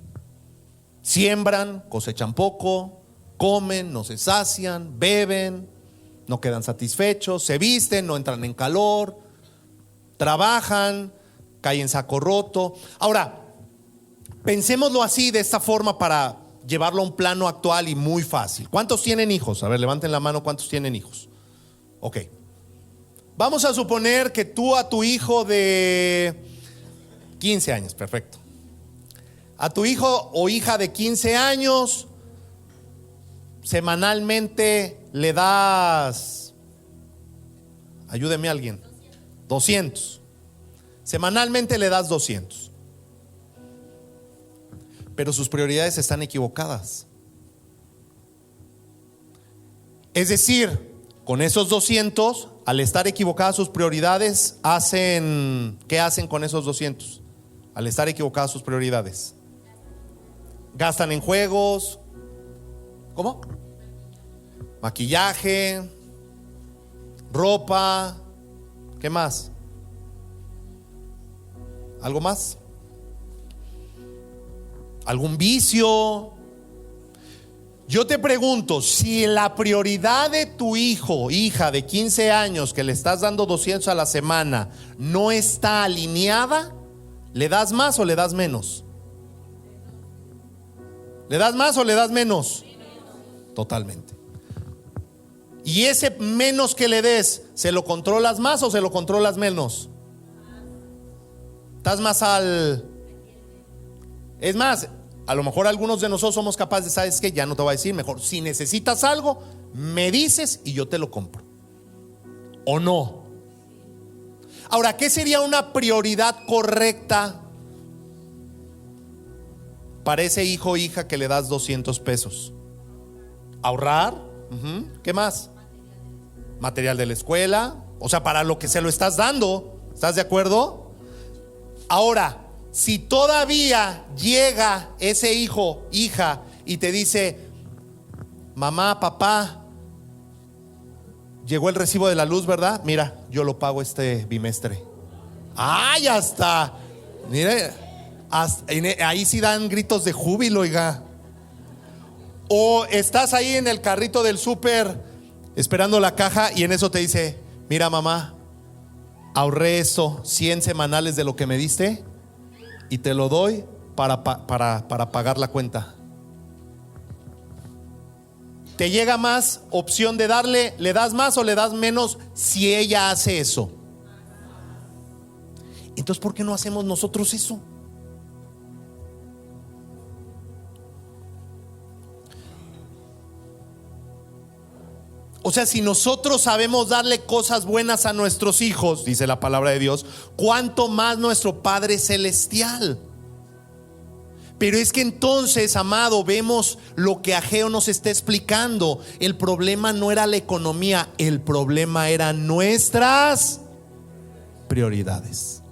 Siembran, cosechan poco, comen, no se sacian, beben, no quedan satisfechos, se visten, no entran en calor, trabajan, caen en saco roto. Ahora, pensémoslo así, de esta forma, para llevarlo a un plano actual y muy fácil. ¿Cuántos tienen hijos? A ver, levanten la mano, ¿cuántos tienen hijos? Ok. Vamos a suponer que tú a tu hijo de 15 años, perfecto. A tu hijo o hija de 15 años, semanalmente le das, ayúdeme alguien, 200. Semanalmente le das 200. Pero sus prioridades están equivocadas. Es decir, con esos 200, al estar equivocadas sus prioridades, ¿qué hacen con esos 200? Al estar equivocadas sus prioridades, gastan en juegos. ¿Cómo? Maquillaje, ropa. ¿Qué más? ¿Algo más? ¿Algún vicio? Yo te pregunto, si la prioridad de tu hijo, hija de 15 años, que le estás dando 200 a la semana, no está alineada, ¿le das más o le das menos? ¿Le das más o le das menos? Totalmente. Y ese menos que le des, ¿se lo controlas más o se lo controlas menos? Estás más al... Es más, a lo mejor algunos de nosotros somos capaces de, ¿sabes qué? Ya no te voy a decir, mejor si necesitas algo, me dices y yo te lo compro. ¿O no? Ahora, ¿qué sería una prioridad correcta para ese hijo o hija que le das 200 pesos? Ahorrar. ¿Qué más? Material de la escuela. O sea, para lo que se lo estás dando. ¿Estás de acuerdo? Ahora, si todavía llega ese hijo, hija, y te dice: mamá, papá, llegó el recibo de la luz, ¿verdad? Mira, yo lo pago este bimestre. ¡Ay, hasta! Mire, ahí sí dan gritos de júbilo, oiga. O estás ahí en el carrito del súper esperando la caja y en eso te dice: mira, mamá, ahorré eso, 100 semanales de lo que me diste y te lo doy para pagar la cuenta. ¿Te llega más opción de darle? ¿Le das más o le das menos si ella hace eso? Entonces, ¿por qué no hacemos nosotros eso? O sea, si nosotros sabemos darle cosas buenas a nuestros hijos, dice la palabra de Dios, ¿cuánto más nuestro Padre Celestial? Pero es que entonces, amado, vemos lo que Ageo nos está explicando. El problema no era la economía, el problema eran nuestras prioridades.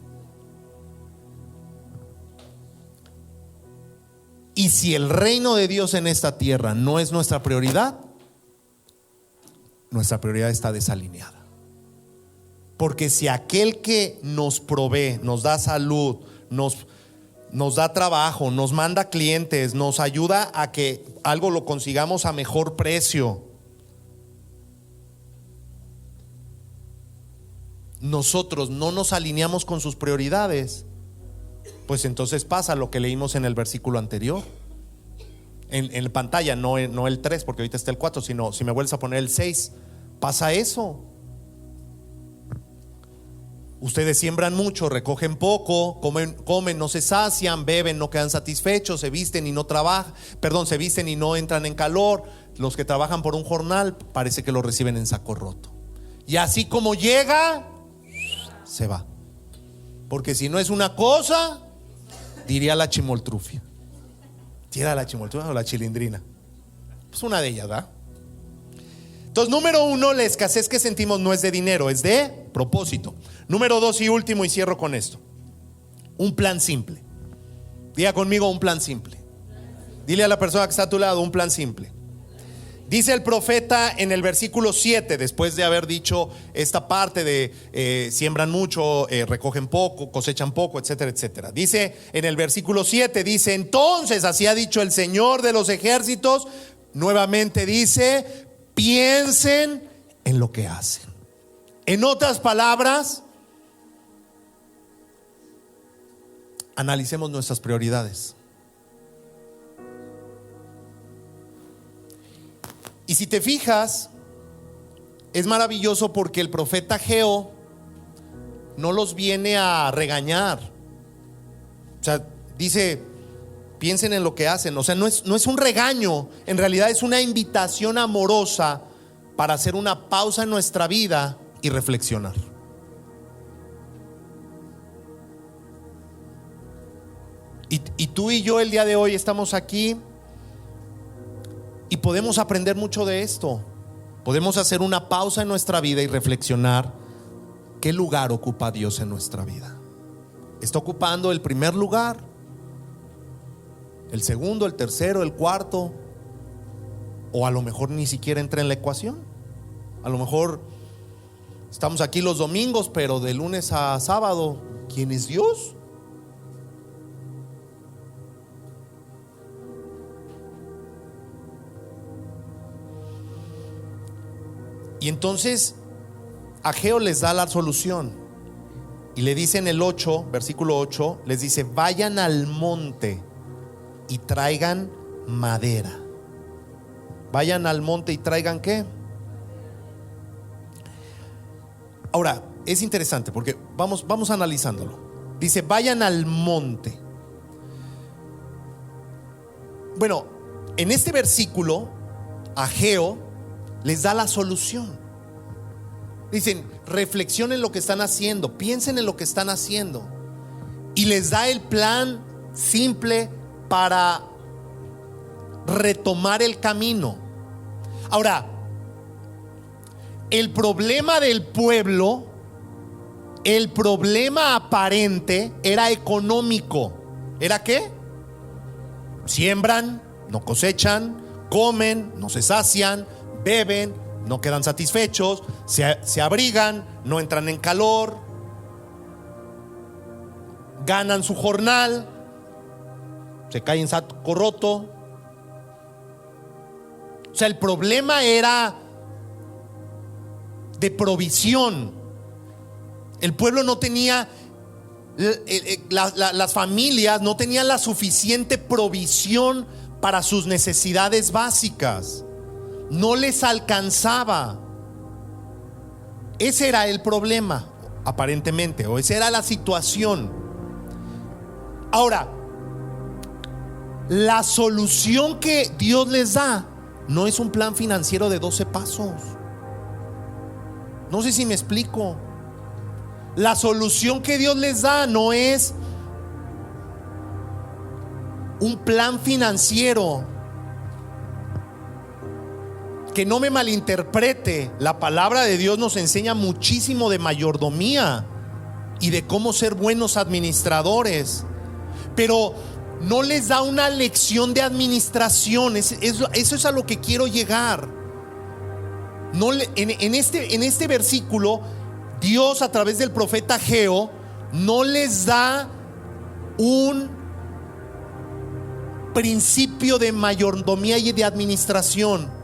Y si el reino de Dios en esta tierra no es nuestra prioridad, nuestra prioridad está desalineada. Porque si aquel que nos provee, nos da salud, nos da trabajo, nos manda clientes, nos ayuda a que algo lo consigamos a mejor precio, nosotros no nos alineamos con sus prioridades, pues entonces pasa lo que leímos en el versículo anterior. En pantalla, no el 3, porque ahorita está el 4, sino si me vuelves a poner el 6, pasa eso. Ustedes siembran mucho, recogen poco, comen, no se sacian, beben, no quedan satisfechos, se visten y no trabajan, se visten y no entran en calor. Los que trabajan por un jornal parece que lo reciben en saco roto. Y así como llega, se va. Porque si no es una cosa, diría la chimoltrufia. ¿Tira la chimoltrufia o la chilindrina? Pues una de ellas, ¿verdad? Entonces, número 1, la escasez que sentimos no es de dinero, es de propósito. Número 2 y último, y cierro con esto: un plan simple. Diga conmigo: un plan simple. Dile a la persona que está a tu lado: un plan simple. Dice el profeta en el versículo 7, después de haber dicho esta parte de siembran mucho, recogen poco, cosechan poco, etcétera, etcétera. Dice en el versículo 7, dice: entonces así ha dicho el Señor de los ejércitos. Nuevamente dice: piensen en lo que hacen. En otras palabras, analicemos nuestras prioridades. Y si te fijas, es maravilloso porque el profeta Ageo no los viene a regañar. O sea, dice: piensen en lo que hacen. O sea, no es un regaño, en realidad es una invitación amorosa para hacer una pausa en nuestra vida y reflexionar. Y tú y yo el día de hoy estamos aquí y podemos aprender mucho de esto. Podemos hacer una pausa en nuestra vida y reflexionar qué lugar ocupa Dios en nuestra vida. ¿Está ocupando el primer lugar? ¿El segundo, el tercero, el cuarto? O a lo mejor ni siquiera entra en la ecuación. A lo mejor estamos aquí los domingos, pero de lunes a sábado, ¿quién es Dios? Y entonces Ageo les da la solución y le dice en el 8, versículo 8, les dice: vayan al monte y traigan madera. Vayan al monte y traigan ¿qué? Ahora, es interesante porque vamos analizándolo. Dice, vayan al monte. Bueno, en este versículo, Ageo les da la solución. Dicen, reflexionen lo que están haciendo, piensen en lo que están haciendo. Y les da el plan simple para retomar el camino. Ahora, el problema del pueblo, el problema aparente era económico. ¿Era qué? Siembran, no cosechan, comen, no se sacian, beben, no quedan satisfechos, se abrigan, no entran en calor, ganan su jornal, se caen en saco roto. O sea, el problema era de provisión. El pueblo no tenía, las familias no tenían la suficiente provisión para sus necesidades básicas. No les alcanzaba. Ese era el problema, aparentemente, o esa era la situación. Ahora, la solución que Dios les da no es un plan financiero de 12 pasos. No sé si me explico. La solución que Dios les da no es un plan financiero. Que no me malinterprete, la palabra de Dios nos enseña muchísimo de mayordomía y de cómo ser buenos administradores, pero no les da una lección de administración. Eso es a lo que quiero llegar. En este versículo, Dios a través del profeta Ageo no les da un principio de mayordomía y de administración.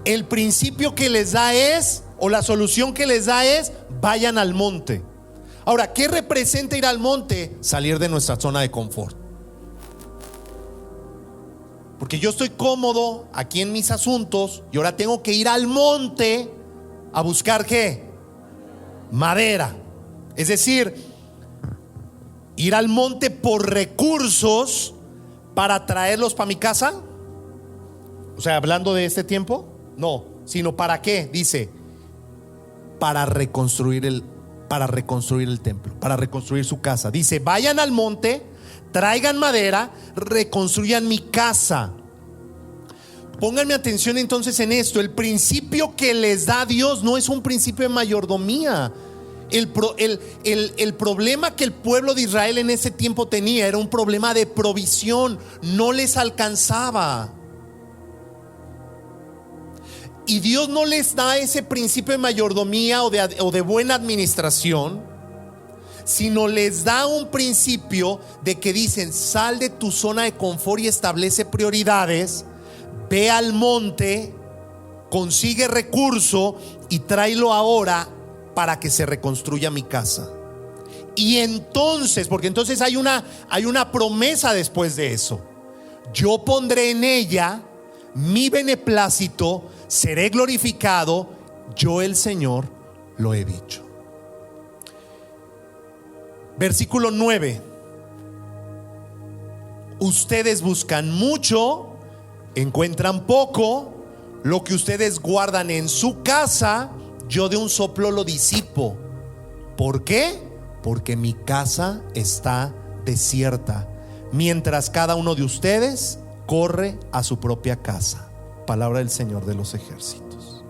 El principio que les da es, o la solución que les da es, vayan al monte. Ahora, ¿qué representa ir al monte? Salir de nuestra zona de confort. Porque yo estoy cómodo aquí en mis asuntos y ahora tengo que ir al monte a buscar ¿qué? Madera. Es decir, ir al monte por recursos para traerlos para mi casa. O sea, hablando de este tiempo, no, sino ¿para qué? Dice, para reconstruir el templo, para reconstruir su casa. Dice, vayan al monte, traigan madera, reconstruyan mi casa. Pónganme atención entonces en esto. El principio que les da Dios no es un principio de mayordomía. El problema que el pueblo de Israel en ese tiempo tenía era un problema de provisión. No les alcanzaba. Y Dios no les da ese principio de mayordomía o de buena administración, sino les da un principio de que dicen: sal de tu zona de confort y establece prioridades, ve al monte, consigue recurso y tráelo ahora para que se reconstruya mi casa. Y entonces, porque entonces hay una promesa después de eso: yo pondré en ella mi beneplácito, seré glorificado, yo el Señor lo he dicho. Versículo 9: ustedes buscan mucho, encuentran poco, lo que ustedes guardan en su casa, yo de un soplo lo disipo. ¿Por qué? Porque mi casa está desierta, mientras cada uno de ustedes corre a su propia casa. Palabra del Señor de los ejércitos.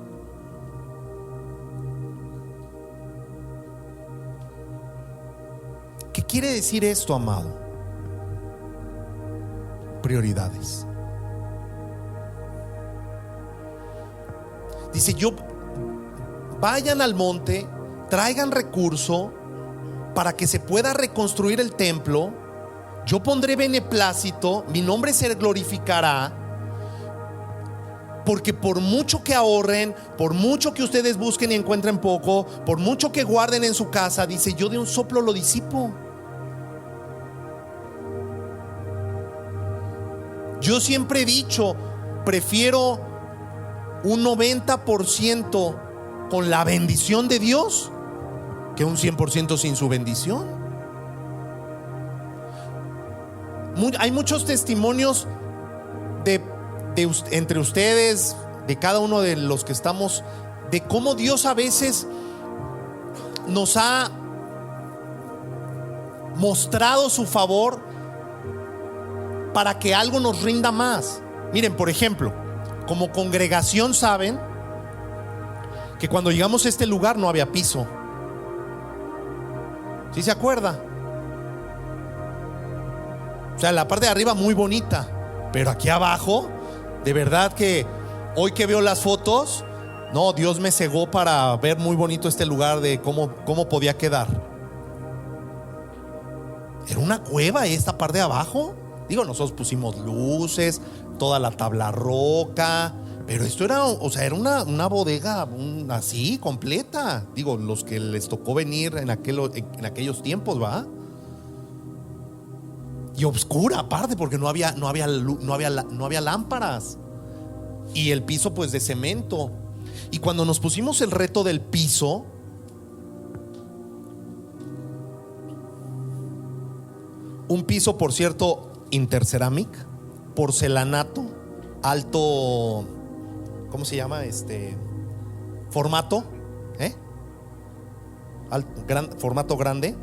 ¿Qué quiere decir esto, amado? Prioridades. Dice: vayan al monte, traigan recurso para que se pueda reconstruir el templo. Yo pondré beneplácito, mi nombre se glorificará. Porque por mucho que ahorren, por mucho que ustedes busquen y encuentren poco, por mucho que guarden en su casa, dice, yo de un soplo lo disipo. Yo siempre he dicho, prefiero un 90% con la bendición de Dios que un 100% sin su bendición. Hay muchos testimonios entre ustedes, de cada uno de los que estamos, de cómo Dios a veces nos ha mostrado su favor para que algo nos rinda más. Miren, por ejemplo, como congregación saben que cuando llegamos a este lugar no había piso. ¿Sí se acuerda? O sea, la parte de arriba muy bonita, pero aquí abajo, de verdad que hoy que veo las fotos, no, Dios me cegó para ver muy bonito este lugar, de cómo podía quedar. Era una cueva esta parte de abajo. Digo, nosotros pusimos luces, toda la tabla roca, pero esto era, o sea, era una bodega así completa. Digo, los que les tocó venir en aquellos tiempos, ¿va? Y oscura aparte, porque no había lámparas. Y el piso pues de cemento. Y cuando nos pusimos el reto del piso, un piso, por cierto, Interceramic, porcelanato, alto, ¿cómo se llama? Formato, formato grande,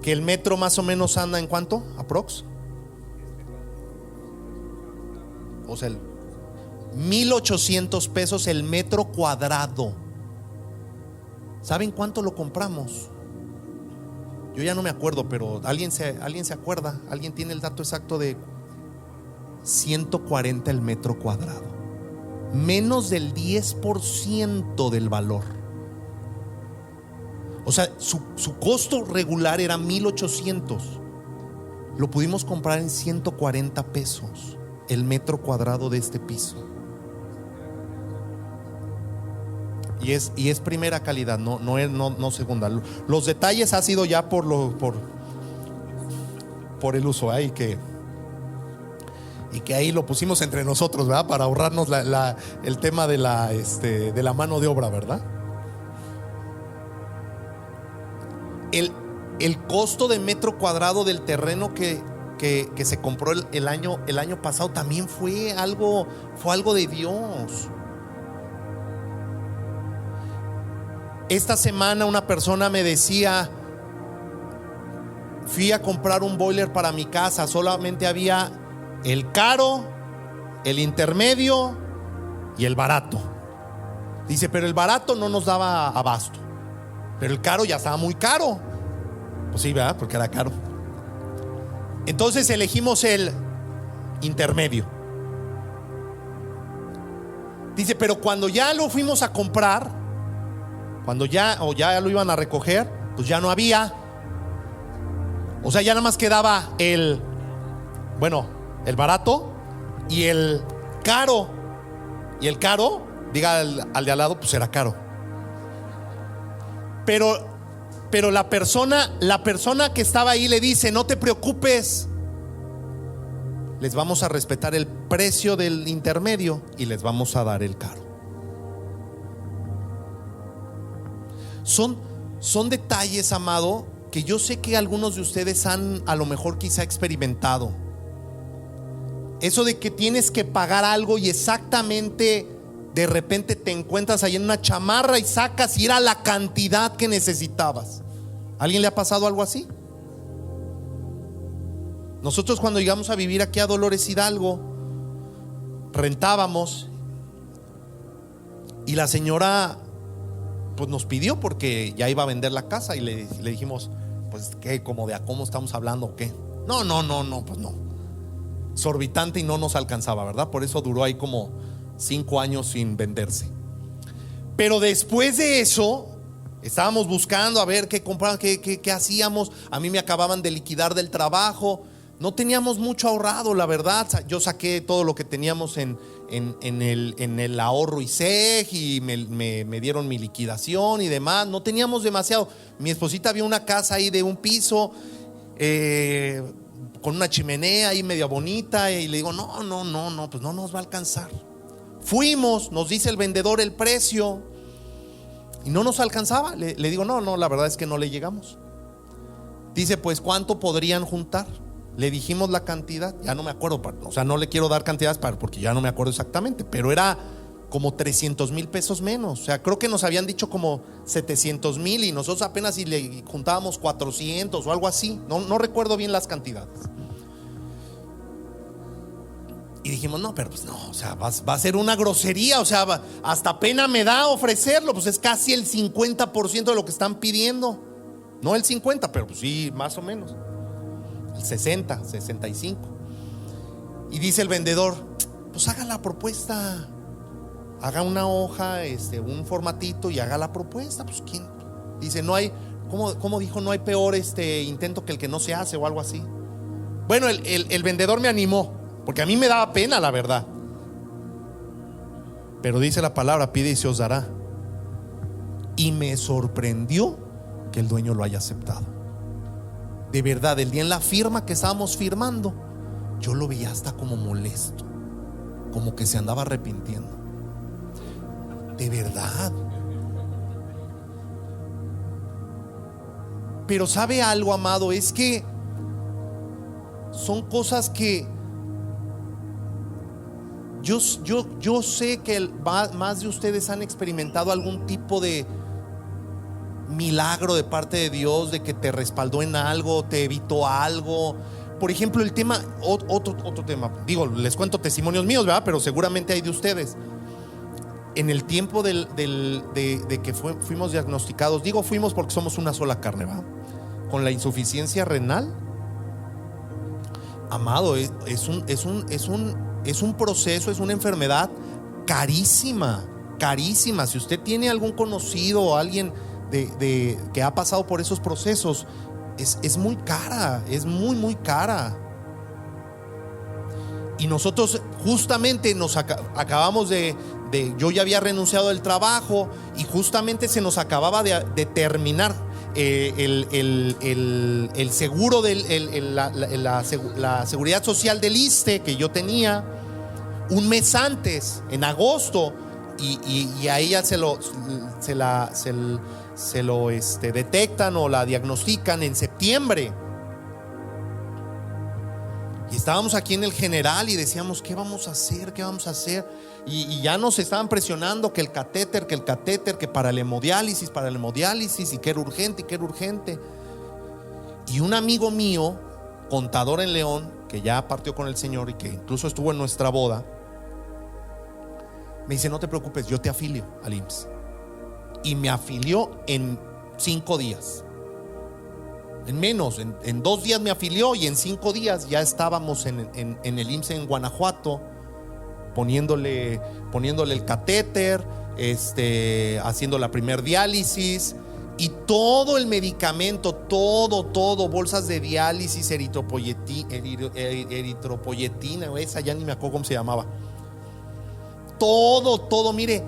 que el metro más o menos anda en ¿cuánto? Aprox. O sea, 1,800 pesos el metro cuadrado. ¿Saben cuánto lo compramos? Yo ya no me acuerdo, pero ¿alguien se acuerda? ¿Alguien tiene el dato exacto de 140 el metro cuadrado? Menos del 10% del valor. O sea, su costo regular era 1,800. Lo pudimos comprar en 140 pesos el metro cuadrado de este piso. Y es primera calidad, no segunda. Los detalles ha sido ya por el uso, y que ahí lo pusimos entre nosotros, ¿verdad? Para ahorrarnos el tema de la mano de obra, ¿verdad? El costo de metro cuadrado del terreno que se compró el año pasado también fue algo de Dios. Esta semana una persona me decía: fui a comprar un boiler para mi casa, solamente había el caro, el intermedio y el barato. Dice, pero el barato no nos daba abasto, pero el caro ya estaba muy caro. Pues sí, ¿verdad? Porque era caro. Entonces elegimos el intermedio. Dice, pero cuando ya lo fuimos a comprar, cuando ya lo iban a recoger, pues ya no había. O sea, ya nada más quedaba el barato y el caro. Y el caro, diga al de al lado, pues era caro. Pero la persona que estaba ahí le dice: no te preocupes, les vamos a respetar el precio del intermedio y les vamos a dar el caro. Son detalles, amado, que yo sé que algunos de ustedes han a lo mejor quizá experimentado. Eso de que tienes que pagar algo y exactamente de repente te encuentras ahí en una chamarra y sacas y era la cantidad que necesitabas. ¿A alguien le ha pasado algo así? Nosotros cuando llegamos a vivir aquí a Dolores Hidalgo, rentábamos y la señora pues nos pidió, porque ya iba a vender la casa, y le dijimos, pues ¿qué? ¿Como de a cómo estamos hablando o qué? No, pues no. Exorbitante y no nos alcanzaba, ¿verdad? Por eso duró ahí como 5 años sin venderse. Pero después de eso estábamos buscando a ver qué comprar, qué hacíamos. A mí me acababan de liquidar del trabajo, no teníamos mucho ahorrado, la verdad. Yo saqué todo lo que teníamos en el ahorro ISEG y me dieron mi liquidación y demás. No teníamos demasiado. Mi esposita vio una casa ahí de un piso con una chimenea ahí media bonita, y le digo, no, pues no nos va a alcanzar. Fuimos, nos dice el vendedor el precio y no nos alcanzaba. Le digo, no, la verdad es que no le llegamos. Dice, pues ¿cuánto podrían juntar? Le dijimos la cantidad, ya no me acuerdo, o sea, no le quiero dar cantidades porque ya no me acuerdo exactamente, pero era como 300,000 pesos menos. O sea, creo que nos habían dicho como 700,000 y nosotros apenas si le juntábamos 400 o algo así. No recuerdo bien las cantidades. Y dijimos, no, pero pues no, o sea, va a ser una grosería, o sea, hasta pena me da ofrecerlo, pues es casi el 50% de lo que están pidiendo. No el 50, pero pues sí, más o menos. El 60, 65. Y dice el vendedor, pues haga la propuesta, haga una hoja, un formatito y haga la propuesta. Pues quién, dice, no hay, ¿cómo dijo? No hay peor intento que el que no se hace o algo así. Bueno, el vendedor me animó, porque a mí me daba pena, la verdad. Pero dice la palabra, pide y se os dará. Y me sorprendió que el dueño lo haya aceptado. De verdad, el día en la firma que estábamos firmando, yo lo veía hasta como molesto, como que se andaba arrepintiendo. De verdad. Pero ¿sabe algo, amado? Es que son cosas que yo sé que más de ustedes han experimentado algún tipo de milagro de parte de Dios, de que te respaldó en algo, te evitó algo. Por ejemplo, el tema, otro tema, digo, les cuento testimonios míos, ¿verdad? Pero seguramente hay de ustedes. En el tiempo de que fuimos diagnosticados, digo fuimos porque somos una sola carne, ¿verdad? Con la insuficiencia renal. Amado, es un proceso, es una enfermedad carísima, carísima. Si usted tiene algún conocido o alguien que ha pasado por esos procesos, es muy cara, es muy cara. Y nosotros justamente acabamos yo ya había renunciado del trabajo y justamente se nos acababa de terminar el seguro la seguridad social del ISSSTE que yo tenía un mes antes, en agosto, y a ella se lo detectan o la diagnostican en septiembre. Y estábamos aquí en el General y decíamos, ¿qué vamos a hacer? ¿Qué vamos a hacer? Y ya nos estaban presionando que el catéter, que para la hemodiálisis, y que era urgente. Y un amigo mío, contador en León, que ya partió con el Señor y que incluso estuvo en nuestra boda, me dice, no te preocupes, yo te afilio al IMSS. Y me afilió en 5 días. En menos, en 2 días me afilió y en 5 días ya estábamos en el IMSS en Guanajuato, poniéndole el catéter, haciendo la primer diálisis y todo el medicamento, todo, bolsas de diálisis, eritropoyetina, esa ya ni me acuerdo cómo se llamaba. Todo, mire,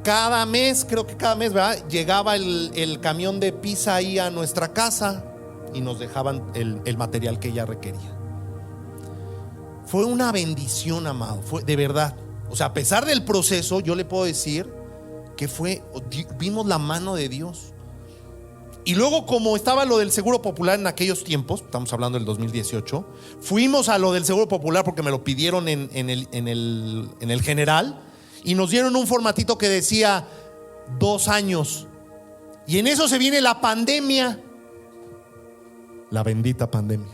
creo que cada mes, ¿verdad? Llegaba el camión de pizza ahí a nuestra casa y nos dejaban el material que ella requería. Fue una bendición, amado, fue de verdad. O sea, a pesar del proceso, yo le puedo decir que vimos la mano de Dios. Y luego, como estaba lo del Seguro Popular en aquellos tiempos, estamos hablando del 2018, fuimos a lo del Seguro Popular porque me lo pidieron en el General, y nos dieron un formatito que decía 2 años. Y en eso se viene la pandemia, la bendita pandemia.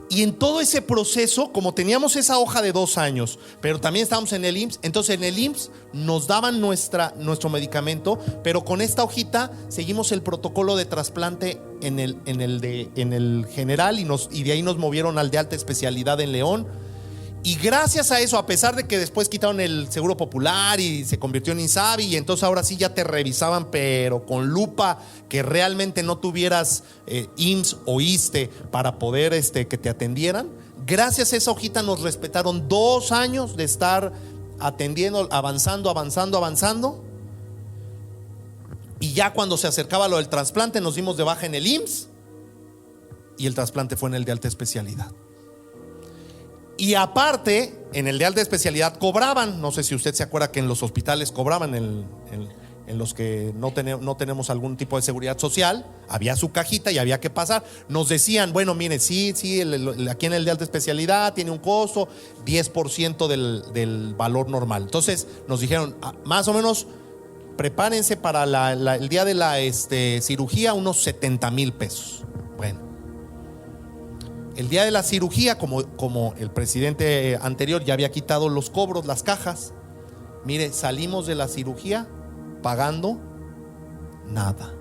Y en todo ese proceso, como teníamos esa hoja de 2 años, pero también estábamos en el IMSS, entonces en el IMSS nos daban nuestro medicamento, pero con esta hojita seguimos el protocolo de trasplante en el General, y de ahí nos movieron al de alta especialidad en León. Y gracias a eso, a pesar de que después quitaron el Seguro Popular y se convirtió en INSABI, y entonces ahora sí ya te revisaban, pero con lupa, que realmente no tuvieras IMSS o ISSSTE para poder que te atendieran. Gracias a esa hojita nos respetaron 2 años de estar atendiendo, avanzando. Y ya cuando se acercaba lo del trasplante, nos dimos de baja en el IMSS y el trasplante fue en el de alta especialidad. Y aparte, en el de alta especialidad cobraban. No sé si usted se acuerda que en los hospitales cobraban, en los que no tenemos algún tipo de seguridad social, había su cajita y había que pasar. Nos decían, bueno, mire, sí, aquí en el de alta especialidad tiene un costo 10% del valor normal. Entonces nos dijeron, más o menos, prepárense para el día de la cirugía, unos 70,000 pesos. Bueno, el día de la cirugía, como el presidente anterior ya había quitado los cobros, las cajas, mire, salimos de la cirugía pagando nada.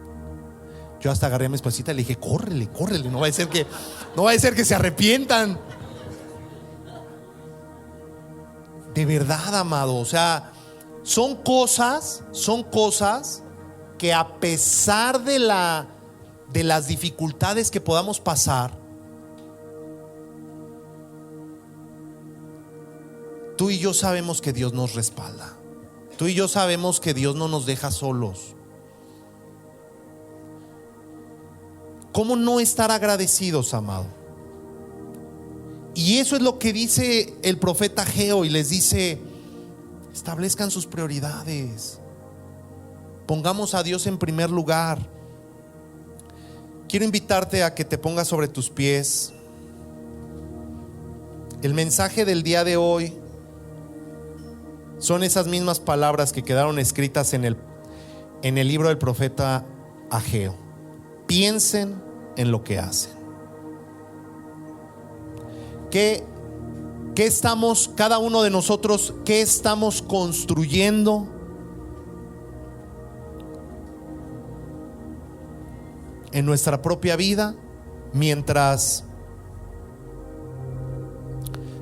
Yo hasta agarré a mi esposita y le dije, córrele, no va a ser que se arrepientan. De verdad, amado, o sea, son cosas que a pesar de las dificultades que podamos pasar, tú y yo sabemos que Dios nos respalda. Tú y yo sabemos que Dios no nos deja solos. ¿Cómo no estar agradecidos, amado? Y eso es lo que dice el profeta Ageo, y les dice: establezcan sus prioridades, pongamos a Dios en primer lugar. Quiero invitarte a que te pongas sobre tus pies. El mensaje del día de hoy son esas mismas palabras que quedaron escritas en el libro del profeta Ageo. Piensen en lo que hacen. ¿Qué estamos, cada uno de nosotros, qué estamos construyendo? En nuestra propia vida, mientras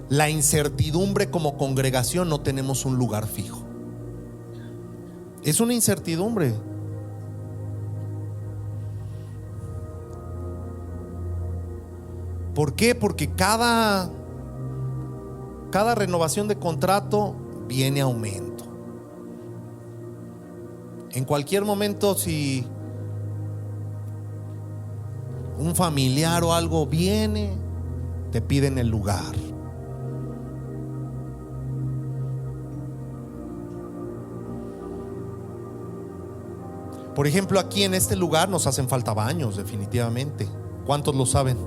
la incertidumbre como congregación no tenemos un lugar fijo. Es una incertidumbre. ¿Por qué? Porque cada renovación de contrato viene aumento. En cualquier momento, si un familiar o algo viene, te piden el lugar. Por ejemplo, aquí en este lugar nos hacen falta baños, definitivamente. ¿Cuántos lo saben?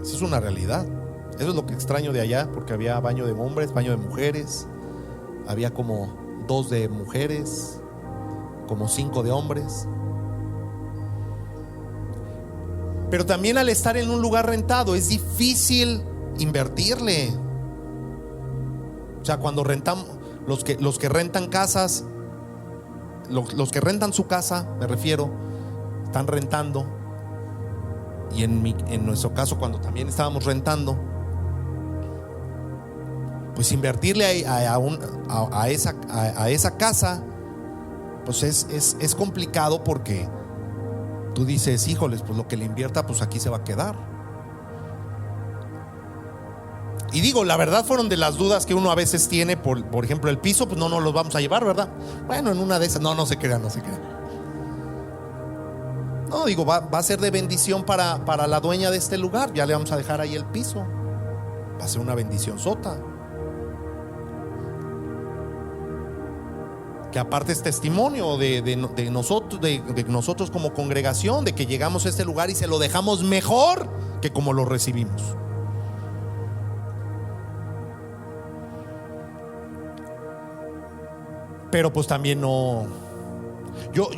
Eso es una realidad. Eso es lo que extraño de allá, porque había baño de hombres, baño de mujeres. Había como 2 de mujeres, como 5 de hombres. Pero también al estar en un lugar rentado es difícil invertirle. O sea, cuando rentamos, los que rentan casas, los que rentan su casa, me refiero, están rentando. Y en nuestro caso, cuando también estábamos rentando, pues invertirle a esa casa, pues es complicado, porque tú dices, híjoles, pues lo que le invierta, pues aquí se va a quedar. Y digo, la verdad, fueron de las dudas que uno a veces tiene. Por ejemplo, el piso, pues no nos los vamos a llevar, ¿verdad? Bueno, en una de esas, no se crean. No, digo, va a ser de bendición para la dueña de este lugar. Ya le vamos a dejar ahí el piso. Va a ser una bendición sota. Que aparte es testimonio de nosotros como congregación, de que llegamos a este lugar y se lo dejamos mejor que como lo recibimos. Pero pues también no. Yo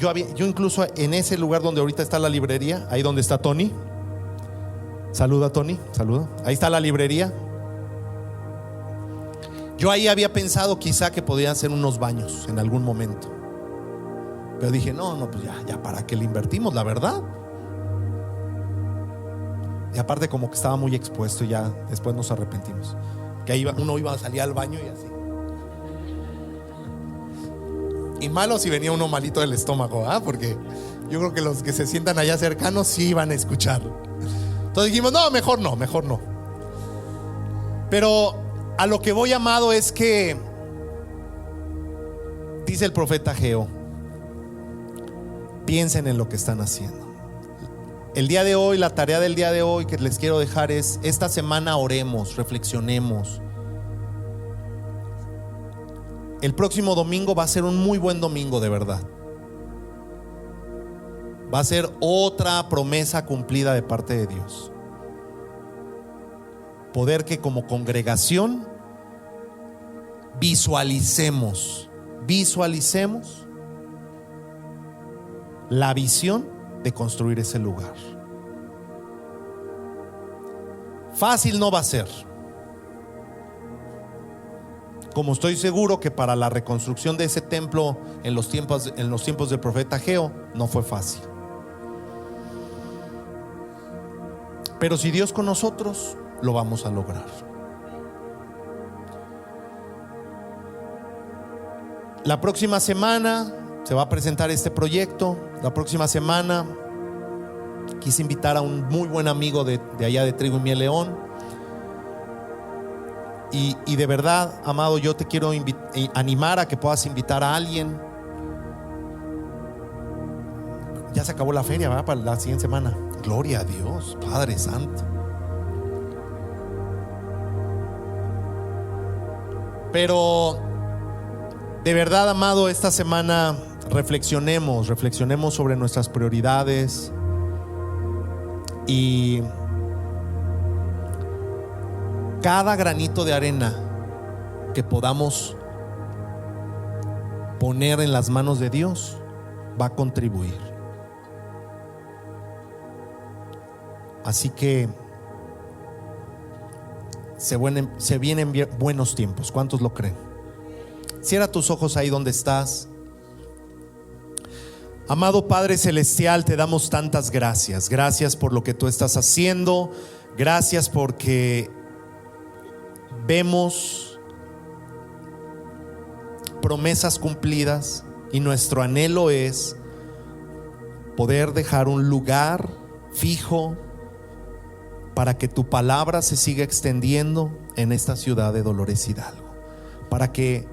incluso en ese lugar donde ahorita está la librería, ahí donde está Tony. Saluda, Tony, saluda. Ahí está la librería. Yo ahí había pensado quizá que podían ser unos baños en algún momento. Pero dije, no, pues ya para qué le invertimos, la verdad. Y aparte como que estaba muy expuesto, y ya después nos arrepentimos. Que ahí uno iba a salir al baño y así. Y malo si venía uno malito del estómago, porque yo creo que los que se sientan allá cercanos sí iban a escuchar. Entonces dijimos, no, mejor no. Pero a lo que voy, amado, es que dice el profeta Ageo: piensen en lo que están haciendo. el día de hoy, la tarea del día de hoy que les quiero dejar es: esta semana oremos, reflexionemos. El próximo domingo va a ser un muy buen domingo, de verdad. Va a ser otra promesa cumplida de parte de Dios. Poder que como congregación visualicemos la visión de construir ese lugar. Fácil no va a ser, como estoy seguro que para la reconstrucción de ese templo en los tiempos del profeta Ageo no fue fácil. Pero si Dios con nosotros, lo vamos a lograr. La próxima semana se va a presentar este proyecto. La próxima semana quise invitar a un muy buen amigo de allá de Trigo y Miel León. Y de verdad, amado, yo te quiero animar a que puedas invitar a alguien. Ya se acabó la feria, ¿verdad? Para la siguiente semana. Gloria a Dios, Padre Santo. Pero de verdad, amado, esta semana reflexionemos sobre nuestras prioridades y cada granito de arena que podamos poner en las manos de Dios va a contribuir. Así que se vienen buenos tiempos. ¿Cuántos lo creen? Cierra tus ojos ahí donde estás. Amado Padre Celestial, te damos tantas gracias. Gracias por lo que tú estás haciendo. Gracias porque vemos promesas cumplidas y nuestro anhelo es poder dejar un lugar fijo para que tu palabra se siga extendiendo en esta ciudad de Dolores Hidalgo, para que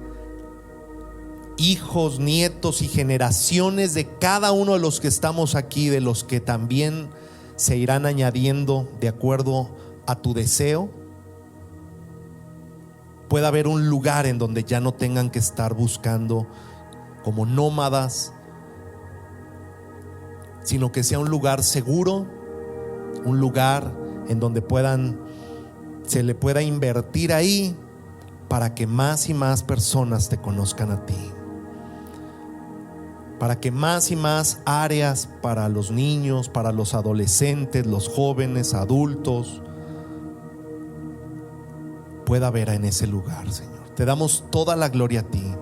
hijos, nietos y generaciones de cada uno de los que estamos aquí, de los que también se irán añadiendo de acuerdo a tu deseo, pueda haber un lugar en donde ya no tengan que estar buscando como nómadas, sino que sea un lugar seguro, un lugar en donde se le pueda invertir ahí para que más y más personas te conozcan a ti, para que más y más áreas para los niños, para los adolescentes, los jóvenes, adultos, pueda haber en ese lugar, Señor. Te damos toda la gloria a ti,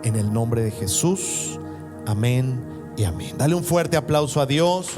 en el nombre de Jesús. Amén y amén. Dale un fuerte aplauso a Dios.